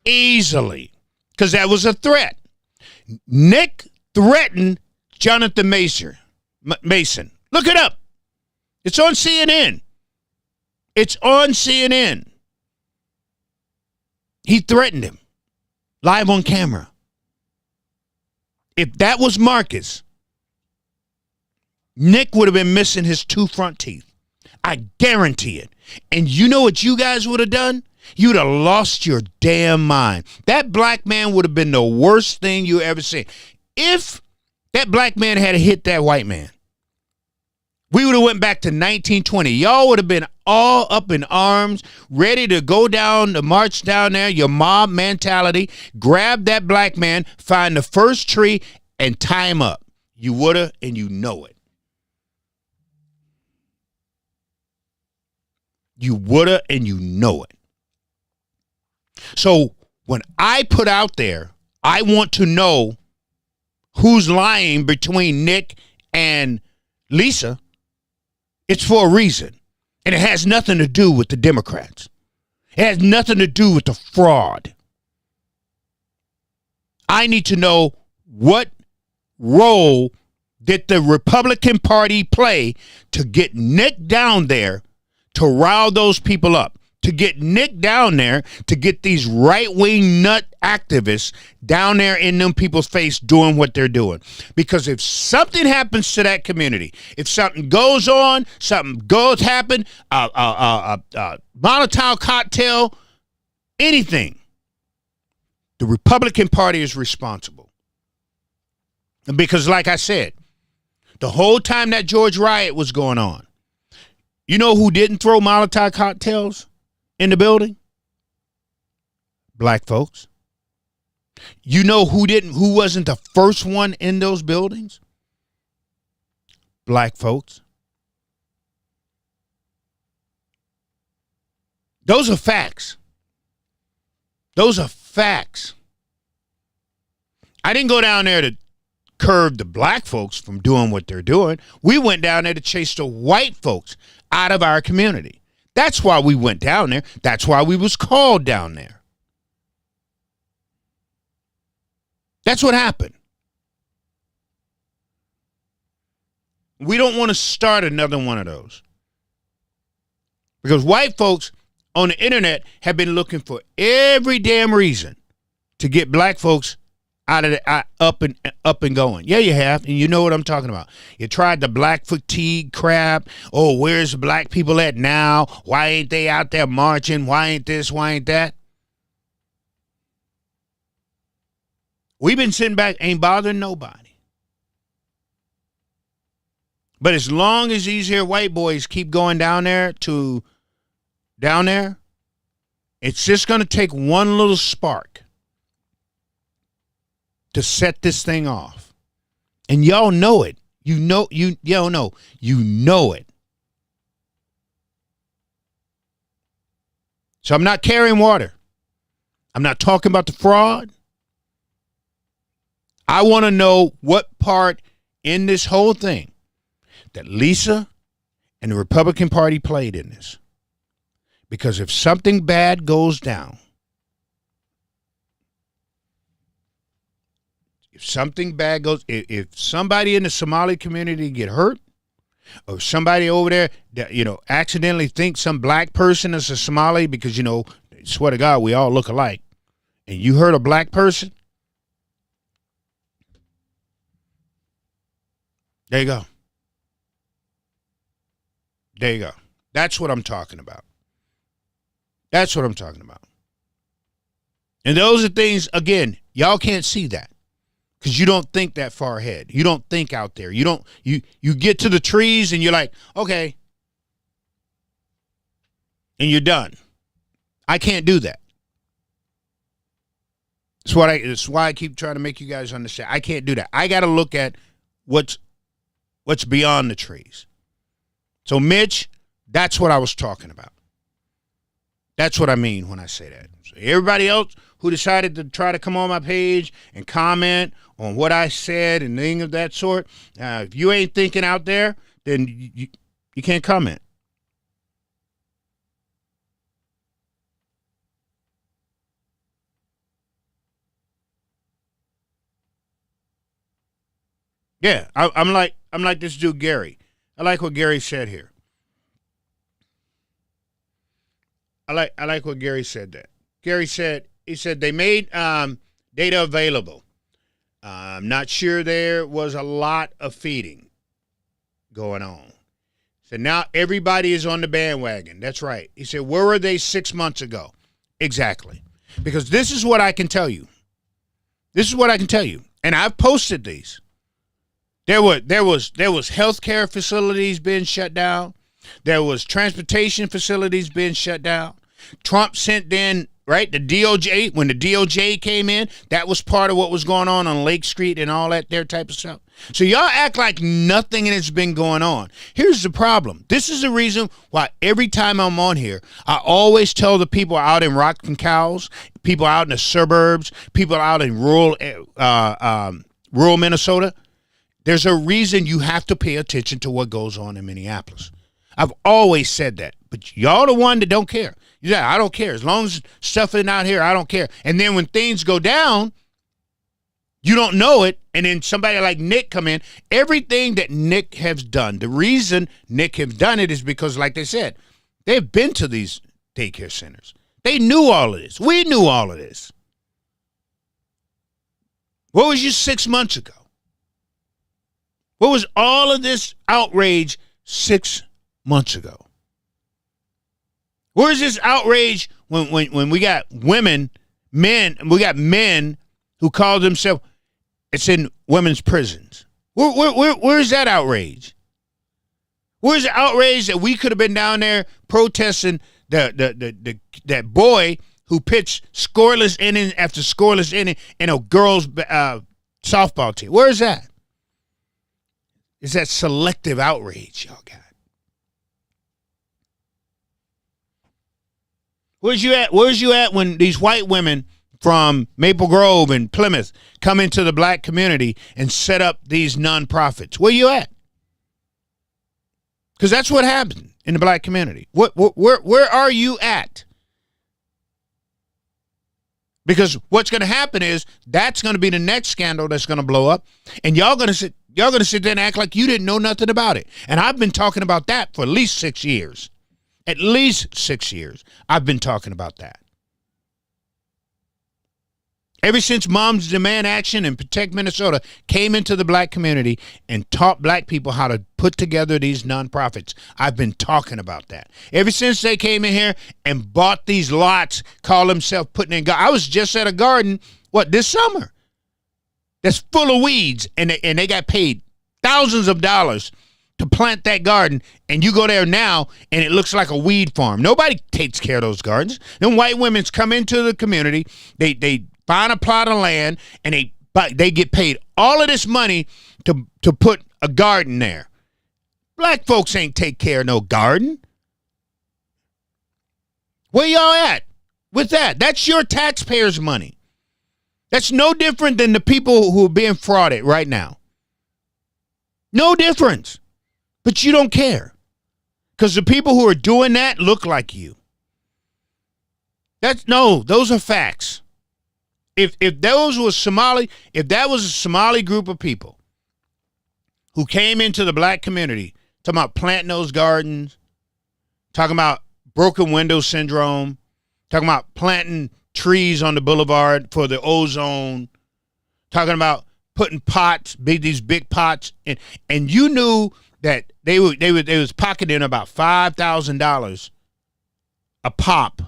A: easily. Because that was a threat. Nick threatened Jonathan Mason. Look it up. It's on CNN. He threatened him. Live on camera. If that was Marcus, Nick would have been missing his 2 front teeth. I guarantee it. And you know what you guys would have done? You'd have lost your damn mind. That black man would have been the worst thing you ever seen. If that black man had hit that white man, we would have went back to 1920. Y'all would have been all up in arms, ready to go down, to march down there, your mob mentality, grab that black man, find the first tree, and tie him up. You would have, and you know it. You would have, and you know it. So when I put out there, I want to know who's lying between Nick and Lisa. It's for a reason. And it has nothing to do with the Democrats. It has nothing to do with the fraud. I need to know what role did the Republican Party play to get Nick down there to rile those people up, to get Nick down there to get these right-wing nut activists down there in them people's face doing what they're doing. Because if something happens to that community, if something goes on, happen, Molotov cocktail, anything, the Republican Party is responsible. Because like I said, the whole time that George riot was going on, you know who didn't throw Molotov cocktails in the building? Black folks. You know who wasn't the first one in those buildings? Black folks. Those are facts. I didn't go down there to curb the black folks from doing what they're doing. We went down there to chase the white folks out of our community. That's why we went down there. That's why we was called down there. That's what happened. We don't want to start another one of those. Because white folks on the internet have been looking for every damn reason to get black folks out of the up and going. Yeah, you have, and you know what I'm talking about. You tried the black fatigue crap. Oh, where's the black people at now? Why ain't they out there marching? Why ain't this? Why ain't that? We've been sitting back, ain't bothering nobody. But as long as these here white boys keep going down there, it's just going to take one little spark to set this thing off. And y'all know it. Y'all know it. So I'm not carrying water. I'm not talking about the fraud. I want to know what part in this whole thing that Lisa and the Republican Party played in this. Because if something bad goes down, if somebody in the Somali community get hurt, or somebody over there that, accidentally thinks some black person is a Somali because, swear to God, we all look alike, and you hurt a black person, there you go. There you go. That's what I'm talking about. That's what I'm talking about. And those are things, again, y'all can't see that because you don't think that far ahead. You don't think out there. You get to the trees and you're like, okay. And you're done. I can't do that. That's why I keep trying to make you guys understand. I can't do that. I got to look at what's beyond the trees. So, Mitch, that's what I was talking about. That's what I mean when I say that. So everybody else who decided to try to come on my page and comment on what I said and things of that sort, if you ain't thinking out there, then you can't comment. Yeah, I'm like this dude Gary. I like what Gary said here. I like what Gary said that. Gary said, they made data available. I'm not sure there was a lot of feeding going on. So now everybody is on the bandwagon. That's right. He said, where were they 6 months ago? Exactly. Because this is what I can tell you. And I've posted these. There was healthcare facilities being shut down. There was transportation facilities being shut down. Trump sent in, right, the DOJ. When the DOJ came in, that was part of what was going on Lake Street and all that there type of stuff. So y'all act like nothing has been going on. Here's the problem. This is the reason why every time I'm on here, I always tell the people out in Rockland Cows, people out in the suburbs, people out in rural Minnesota, there's a reason you have to pay attention to what goes on in Minneapolis. I've always said that, but y'all the one that don't care. Yeah, I don't care. As long as stuff isn't out here, I don't care. And then when things go down, you don't know it, and then somebody like Nick come in. Everything that Nick has done, the reason Nick has done it is because, like they said, they've been to these daycare centers. They knew all of this. We knew all of this. What was you 6 months ago? What was all of this outrage 6 months ago? Where's this outrage when we got men who call themselves, it's in women's prisons? Where's that outrage? Where's the outrage that we could have been down there protesting that boy who pitched scoreless inning after scoreless inning in a girls' softball team? Where's that? It's that selective outrage y'all got. Where's you at when these white women from Maple Grove and Plymouth come into the black community and set up these nonprofits? Where you at? Because that's what happened in the black community. Where are you at? Because what's going to happen is that's going to be the next scandal that's going to blow up, and y'all going to sit there and act like you didn't know nothing about it. And I've been talking about that for at least 6 years. At least 6 years, I've been talking about that. Ever since Moms Demand Action and Protect Minnesota came into the black community and taught black people how to put together these nonprofits, I've been talking about that. Ever since they came in here and bought these lots, call themselves putting in. I was just at a garden, this summer, that's full of weeds, and they got paid thousands of dollars to plant that garden, and you go there now, and it looks like a weed farm. Nobody takes care of those gardens. Then white women's come into the community, they find a plot of land, and they get paid all of this money to put a garden there. Black folks ain't take care of no garden. Where y'all at with that? That's your taxpayers' money. That's no different than the people who are being frauded right now. No difference. But you don't care. Because the people who are doing that look like you. Those are facts. If that was a Somali group of people who came into the black community, talking about planting those gardens, talking about broken window syndrome, talking about planting trees on the boulevard for the ozone, talking about putting these big pots, and you knew that they was pocketing about $5,000 a pop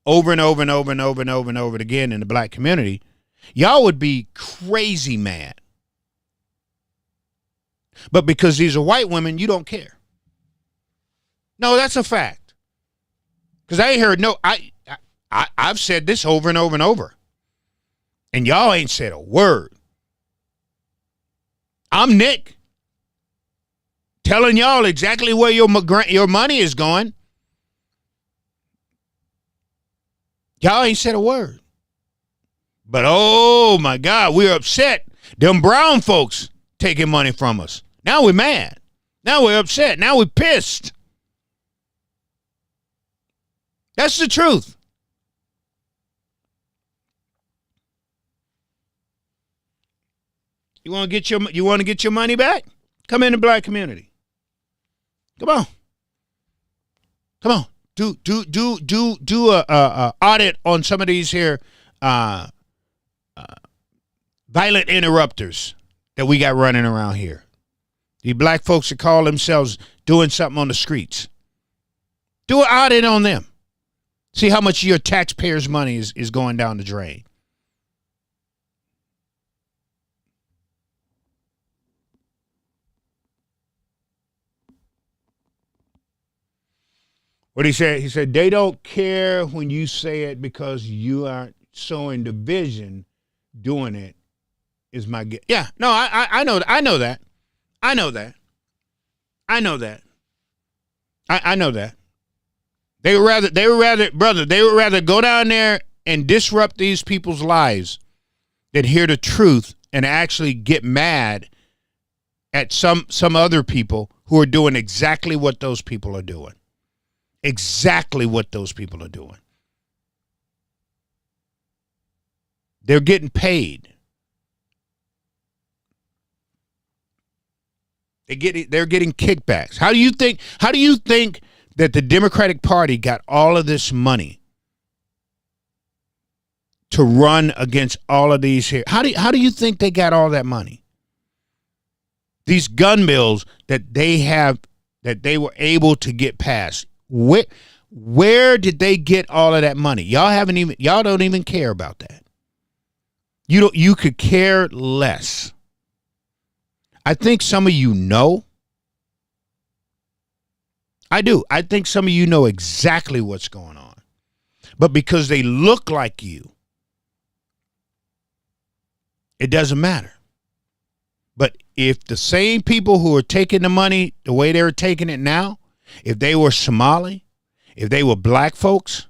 A: over and over and over and over and over and over again in the black community, y'all would be crazy mad. But because these are white women, you don't care. No, that's a fact. Because I ain't heard I've said this over and over and over. And y'all ain't said a word. I'm Nick, telling y'all exactly where your money is going. Y'all ain't said a word. But oh my God, we're upset. Them brown folks taking money from us. Now we're mad. Now we're upset. Now we're pissed. That's the truth. You want to get your money back? Come in the black community. Come on. Do a audit on some of these here violent interrupters that we got running around here. The black folks that call themselves doing something on the streets. Do an audit on them. See how much of your taxpayers' money is going down the drain. What he said? He said, they don't care when you say it because you aren't sowing division. Doing it is my guess. Yeah, no, I know that. I know that. They would rather go down there and disrupt these people's lives than hear the truth and actually get mad at some other people who are doing exactly what those people are doing. Exactly what those people are doing. They're getting paid. They're getting kickbacks. How do you think that the Democratic Party got all of this money to run against all of these here? How do you think they got all that money? These gun bills that they were able to get passed. Where did they get all of that money? Y'all don't even care about that. You could care less. I think some of you know. I do. I think some of you know exactly what's going on. But because they look like you, it doesn't matter. But if the same people who are taking the money the way they're taking it now, if they were Somali, if they were black folks,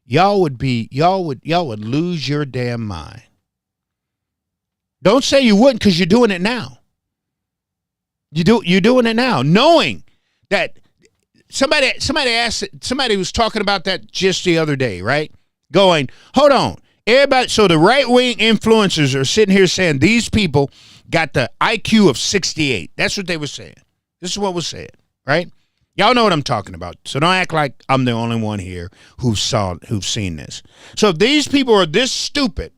A: y'all would lose your damn mind. Don't say you wouldn't, because you're doing it now. You're doing it now, knowing that somebody was talking about that just the other day, right? Going, hold on, Everybody, so the right-wing influencers are sitting here saying these people got the IQ of 68. That's what they were saying. This is what was said, right? Y'all know what I'm talking about. So don't act like I'm the only one here who've seen this. So if these people are this stupid,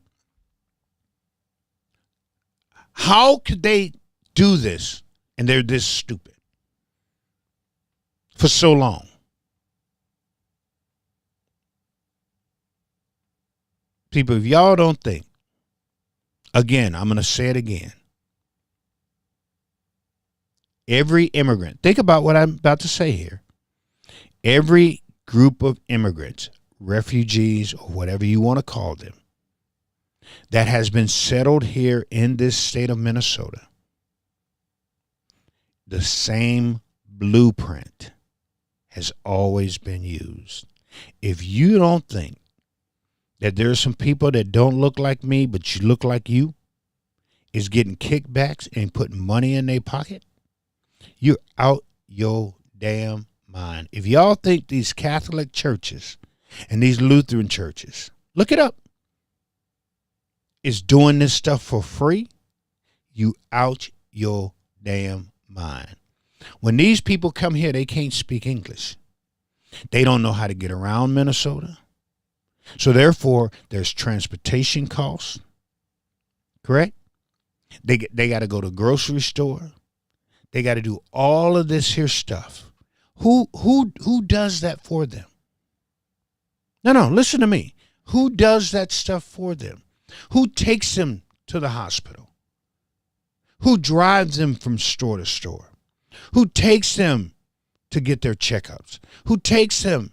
A: how could they do this and they're this stupid for so long? People, if y'all don't think, again, I'm going to say it again. Every immigrant, think about what I'm about to say here. Every group of immigrants, refugees, or whatever you want to call them, that has been settled here in this state of Minnesota, the same blueprint has always been used. If you don't think that there are some people that don't look like me, but you look like you, is getting kickbacks and putting money in their pocket, you're out your damn mind. If y'all think these Catholic churches and these Lutheran churches, look it up, is doing this stuff for free, you out your damn mind. When these people come here, they can't speak English. They don't know how to get around Minnesota. So therefore, there's transportation costs, correct? They got to go to the grocery store. They got to do all of this here stuff. Who does that for them? No, listen to me. Who does that stuff for them? Who takes them to the hospital? Who drives them from store to store? Who takes them to get their checkups? Who takes them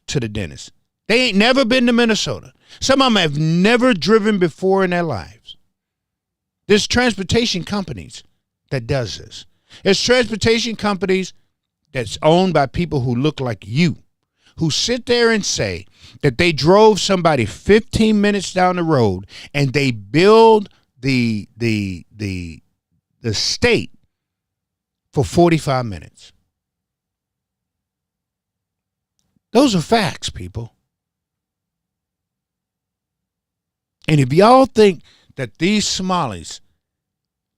A: to the dentist? They ain't never been to Minnesota. Some of them have never driven before in their lives. There's transportation companies that does this. There's transportation companies that's owned by people who look like you, who sit there and say that they drove somebody 15 minutes down the road and they build the state for 45 minutes. Those are facts, people. And if y'all think that these Somalis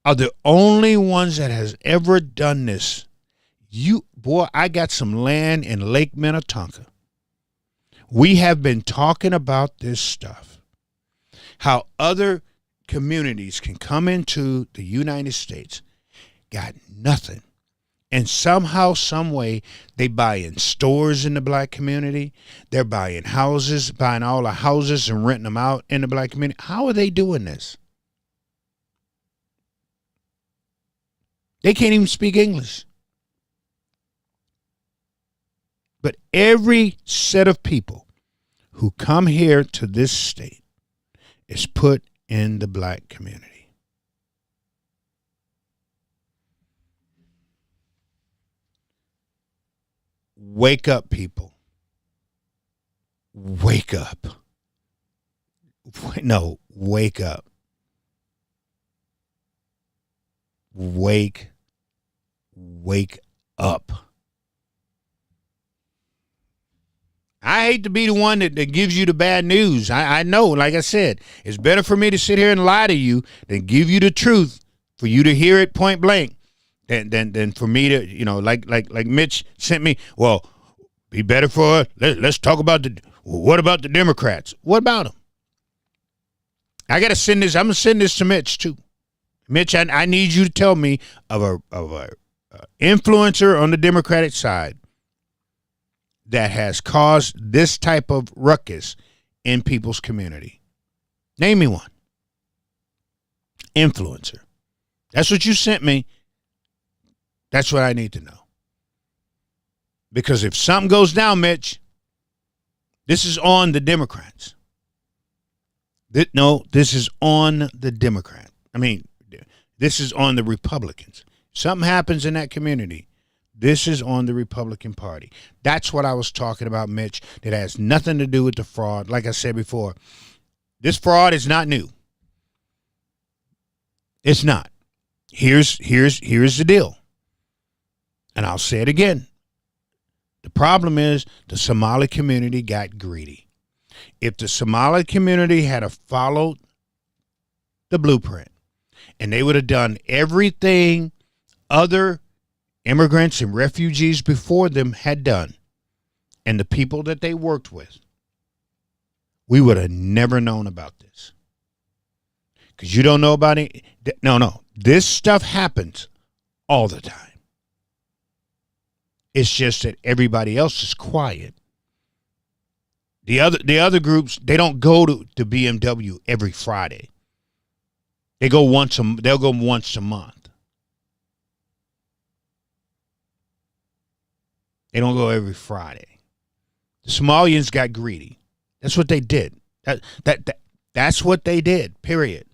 A: are the only ones that has ever done this, I got some land in Lake Minnetonka. We have been talking about this stuff, how other communities can come into the United States, got nothing. And somehow, some way, they buy in stores in the black community. They're buying houses, buying all the houses and renting them out in the black community. How are they doing this? They can't even speak English. But every set of people who come here to this state is put in the black community. Wake up, people. Wake up. No, wake up. Wake up. I hate to be the one that gives you the bad news. I know, like I said, it's better for me to sit here and lie to you than give you the truth, for you to hear it point blank, than for me to, like Mitch sent me, well, be better for, let's talk about what about the Democrats? What about them? I got to send this, I'm going to send this to Mitch too. Mitch, I need you to tell me of a influencer on the Democratic side that has caused this type of ruckus in people's community. Name me one. Influencer. That's what you sent me. That's what I need to know. Because if something goes down, Mitch, this is on the Democrats. This is on the Democrat. This is on the Republicans. Something happens in that community, this is on the Republican Party. That's what I was talking about, Mitch. That has nothing to do with the fraud. Like I said before, this fraud is not new. It's not. Here's the deal. And I'll say it again. The problem is the Somali community got greedy. If the Somali community had followed the blueprint and they would have done everything other immigrants and refugees before them had done, and the people that they worked with, we would have never known about this. Because you don't know about it. No. This stuff happens all the time. It's just that everybody else is quiet. The other groups, they don't go to BMW every Friday. They'll go once a month. They don't go every Friday. The Somalians got greedy. That's what they did. That's what they did, period.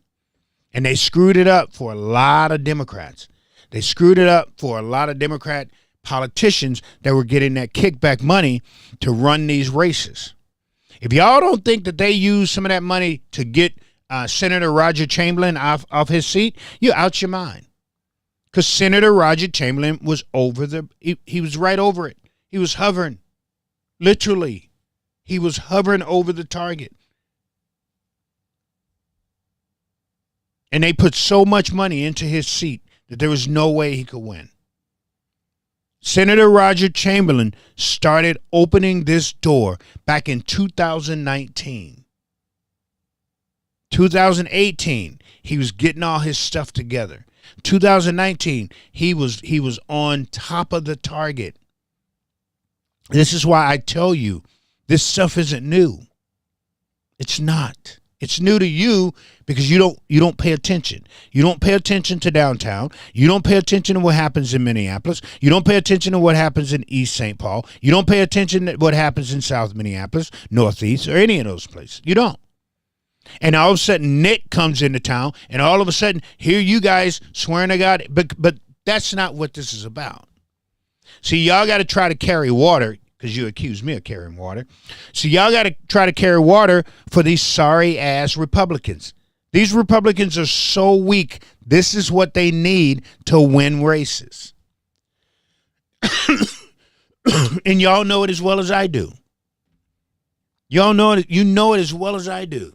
A: And they screwed it up for a lot of Democrats. They screwed it up for a lot of Democrat politicians that were getting that kickback money to run these races. If y'all don't think that they used some of that money to get Senator Roger Chamberlain off his seat, you're out your mind. Because Senator Roger Chamberlain was he was right over it. He was hovering. Literally. He was hovering over the target. And they put so much money into his seat that there was no way he could win. Senator Roger Chamberlain started opening this door back in 2019. 2018, he was getting all his stuff together. 2019, he was on top of the target. This is why I tell you, this stuff isn't new. It's not. It's new to you because you don't pay attention. You don't pay attention to downtown. You don't pay attention to what happens in Minneapolis. You don't pay attention to what happens in East St. Paul. You don't pay attention to what happens in South Minneapolis, Northeast, or any of those places. You don't. And all of a sudden, Nick comes into town, and all of a sudden, here you guys swearing to God. But that's not what this is about. See, y'all got to try to carry water, because you accuse me of carrying water. So y'all got to try to carry water for these sorry-ass Republicans. These Republicans are so weak. This is what they need to win races. And y'all know it as well as I do. Y'all know it. You know it as well as I do.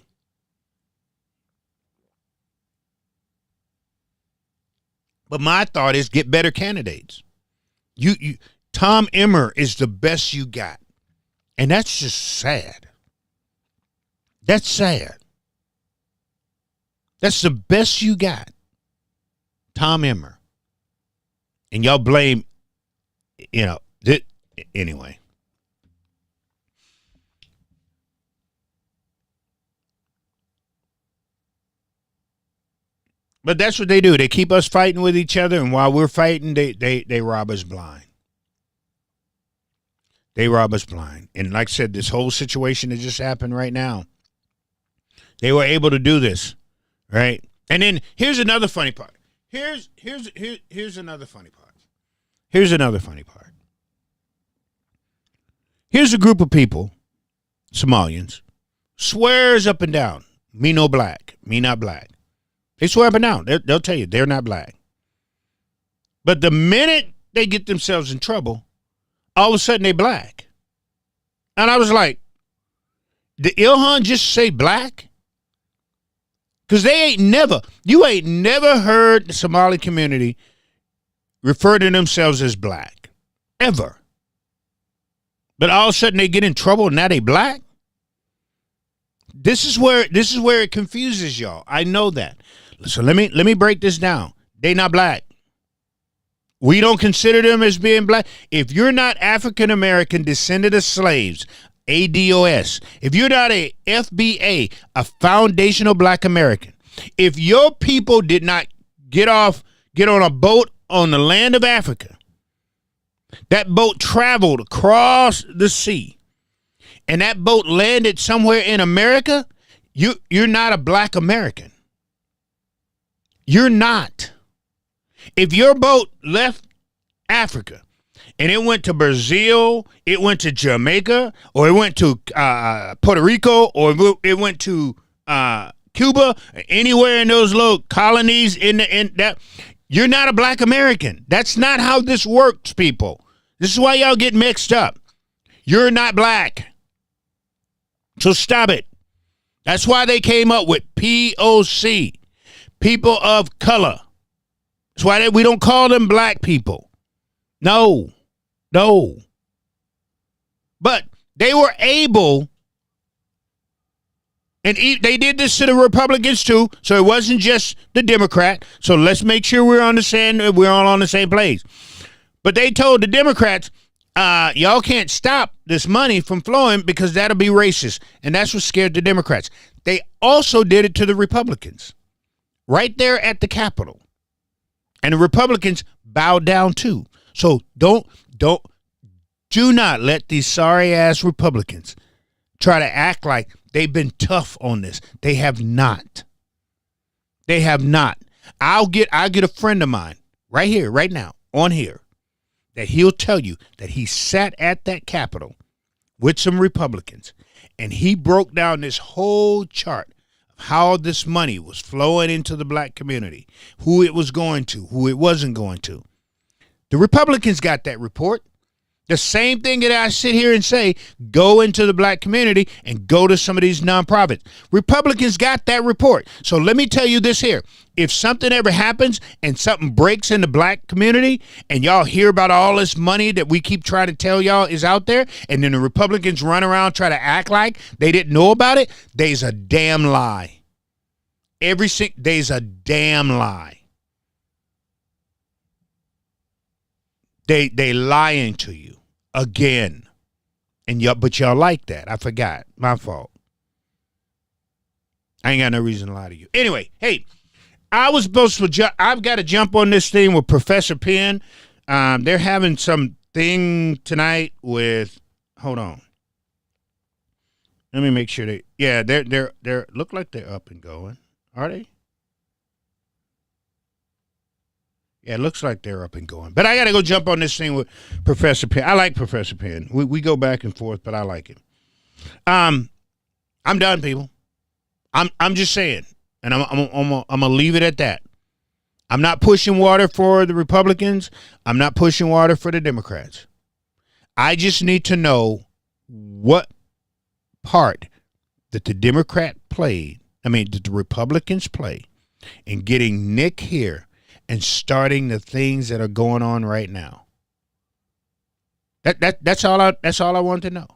A: But my thought is get better candidates. Tom Emmer is the best you got. And that's just sad. That's sad. That's the best you got. Tom Emmer. And y'all blame, anyway. But that's what they do. They keep us fighting with each other, and while we're fighting, they rob us blind. They rob us blind. And like I said, this whole situation that just happened right now, they were able to do this, right? And then here's another funny part. Here's another funny part. Here's another funny part. Here's a group of people, Somalians, swears up and down, me no black, me not black. They swear up and down. They'll tell you they're not black. But the minute they get themselves in trouble, all of a sudden they black. And I was like, did Ilhan just say black? Because you ain't never heard the Somali community refer to themselves as black. Ever. But all of a sudden they get in trouble and now they black? This is where it confuses y'all. I know that. So let me break this down. They not black. We don't consider them as being black. If you're not African American descendant of slaves, ADOS, if you're not a FBA, a foundational black American, if your people did not get on a boat on the land of Africa, that boat traveled across the sea, and that boat landed somewhere in America, you're not a black American. You're not. If your boat left Africa and it went to Brazil, it went to Jamaica, or it went to Puerto Rico, or it went to Cuba, anywhere in those little colonies in that, you're not a black American. That's not how this works, people. This is why y'all get mixed up. You're not black. So stop it. That's why they came up with POC, people of color. That's why we don't call them black people. No. But they were able, and they did this to the Republicans too, so it wasn't just the Democrat. So let's make sure we're all on the same page. But they told the Democrats, y'all can't stop this money from flowing because that'll be racist. And that's what scared the Democrats. They also did it to the Republicans right there at the Capitol. And the Republicans bowed down too. So do not let these sorry ass Republicans try to act like they've been tough on this. They have not. I'll get a friend of mine right here, right now, on here, that he'll tell you that he sat at that Capitol with some Republicans and he broke down this whole chart of how this money was flowing into the black community, who it was going to, who it wasn't going to. The Republicans got that report. The same thing that I sit here and say, go into the black community and go to some of these nonprofits. Republicans got that report. So let me tell you this here. If something ever happens and something breaks in the black community and y'all hear about all this money that we keep trying to tell y'all is out there, and then the Republicans run around try to act like they didn't know about it, they's a damn lie. They's a damn lie. They lying to you. Again, but y'all like that. I forgot. My fault. I ain't got no reason to lie to you. Anyway, hey, I've got to jump on this thing with Professor Penn. They're having some thing tonight with. Hold on. Let me make sure they're look like they're up and going. Are they? Yeah, it looks like they're up and going. But I got to go jump on this thing with Professor Penn. I like Professor Penn. We go back and forth, but I like him. I'm done, people. I'm just saying, and I'm gonna leave it at that. I'm not pushing water for the Republicans. I'm not pushing water for the Democrats. I just need to know what part that the Republicans play in getting Nick here and starting the things that are going on right now. That's all I want to know.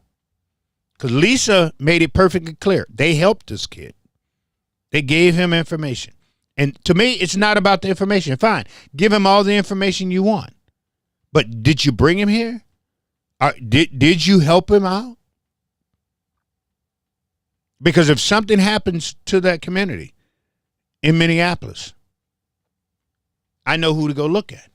A: Because Lisa made it perfectly clear. They helped this kid. They gave him information. And to me, it's not about the information. Fine. Give him all the information you want. But did you bring him here? Did you help him out? Because if something happens to that community in Minneapolis, I know who to go look at.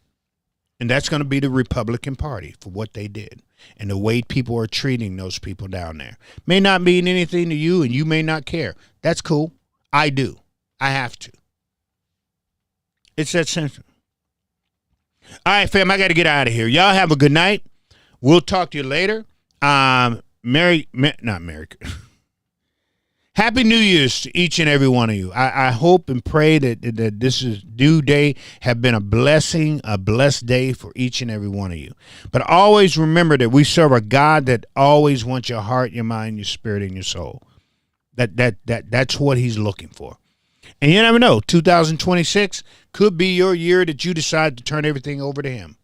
A: And that's going to be the Republican Party for what they did and the way people are treating those people down there. May not mean anything to you and you may not care. That's cool. I do. I have to. It's that simple. All right, fam, I got to get out of here. Y'all have a good night. We'll talk to you later. Happy New Year's to each and every one of you. I hope and pray that this is new day have been a blessing, a blessed day for each and every one of you. But always remember that we serve a God that always wants your heart, your mind, your spirit, and your soul. That's what he's looking for. And you never know, 2026 could be your year that you decide to turn everything over to him.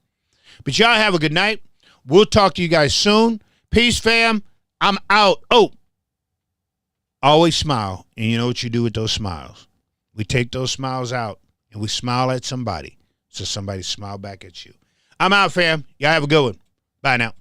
A: But y'all have a good night. We'll talk to you guys soon. Peace, fam. I'm out. Oh. Always smile, and you know what you do with those smiles. We take those smiles out, and we smile at somebody, so somebody smile back at you. I'm out, fam. Y'all have a good one. Bye now.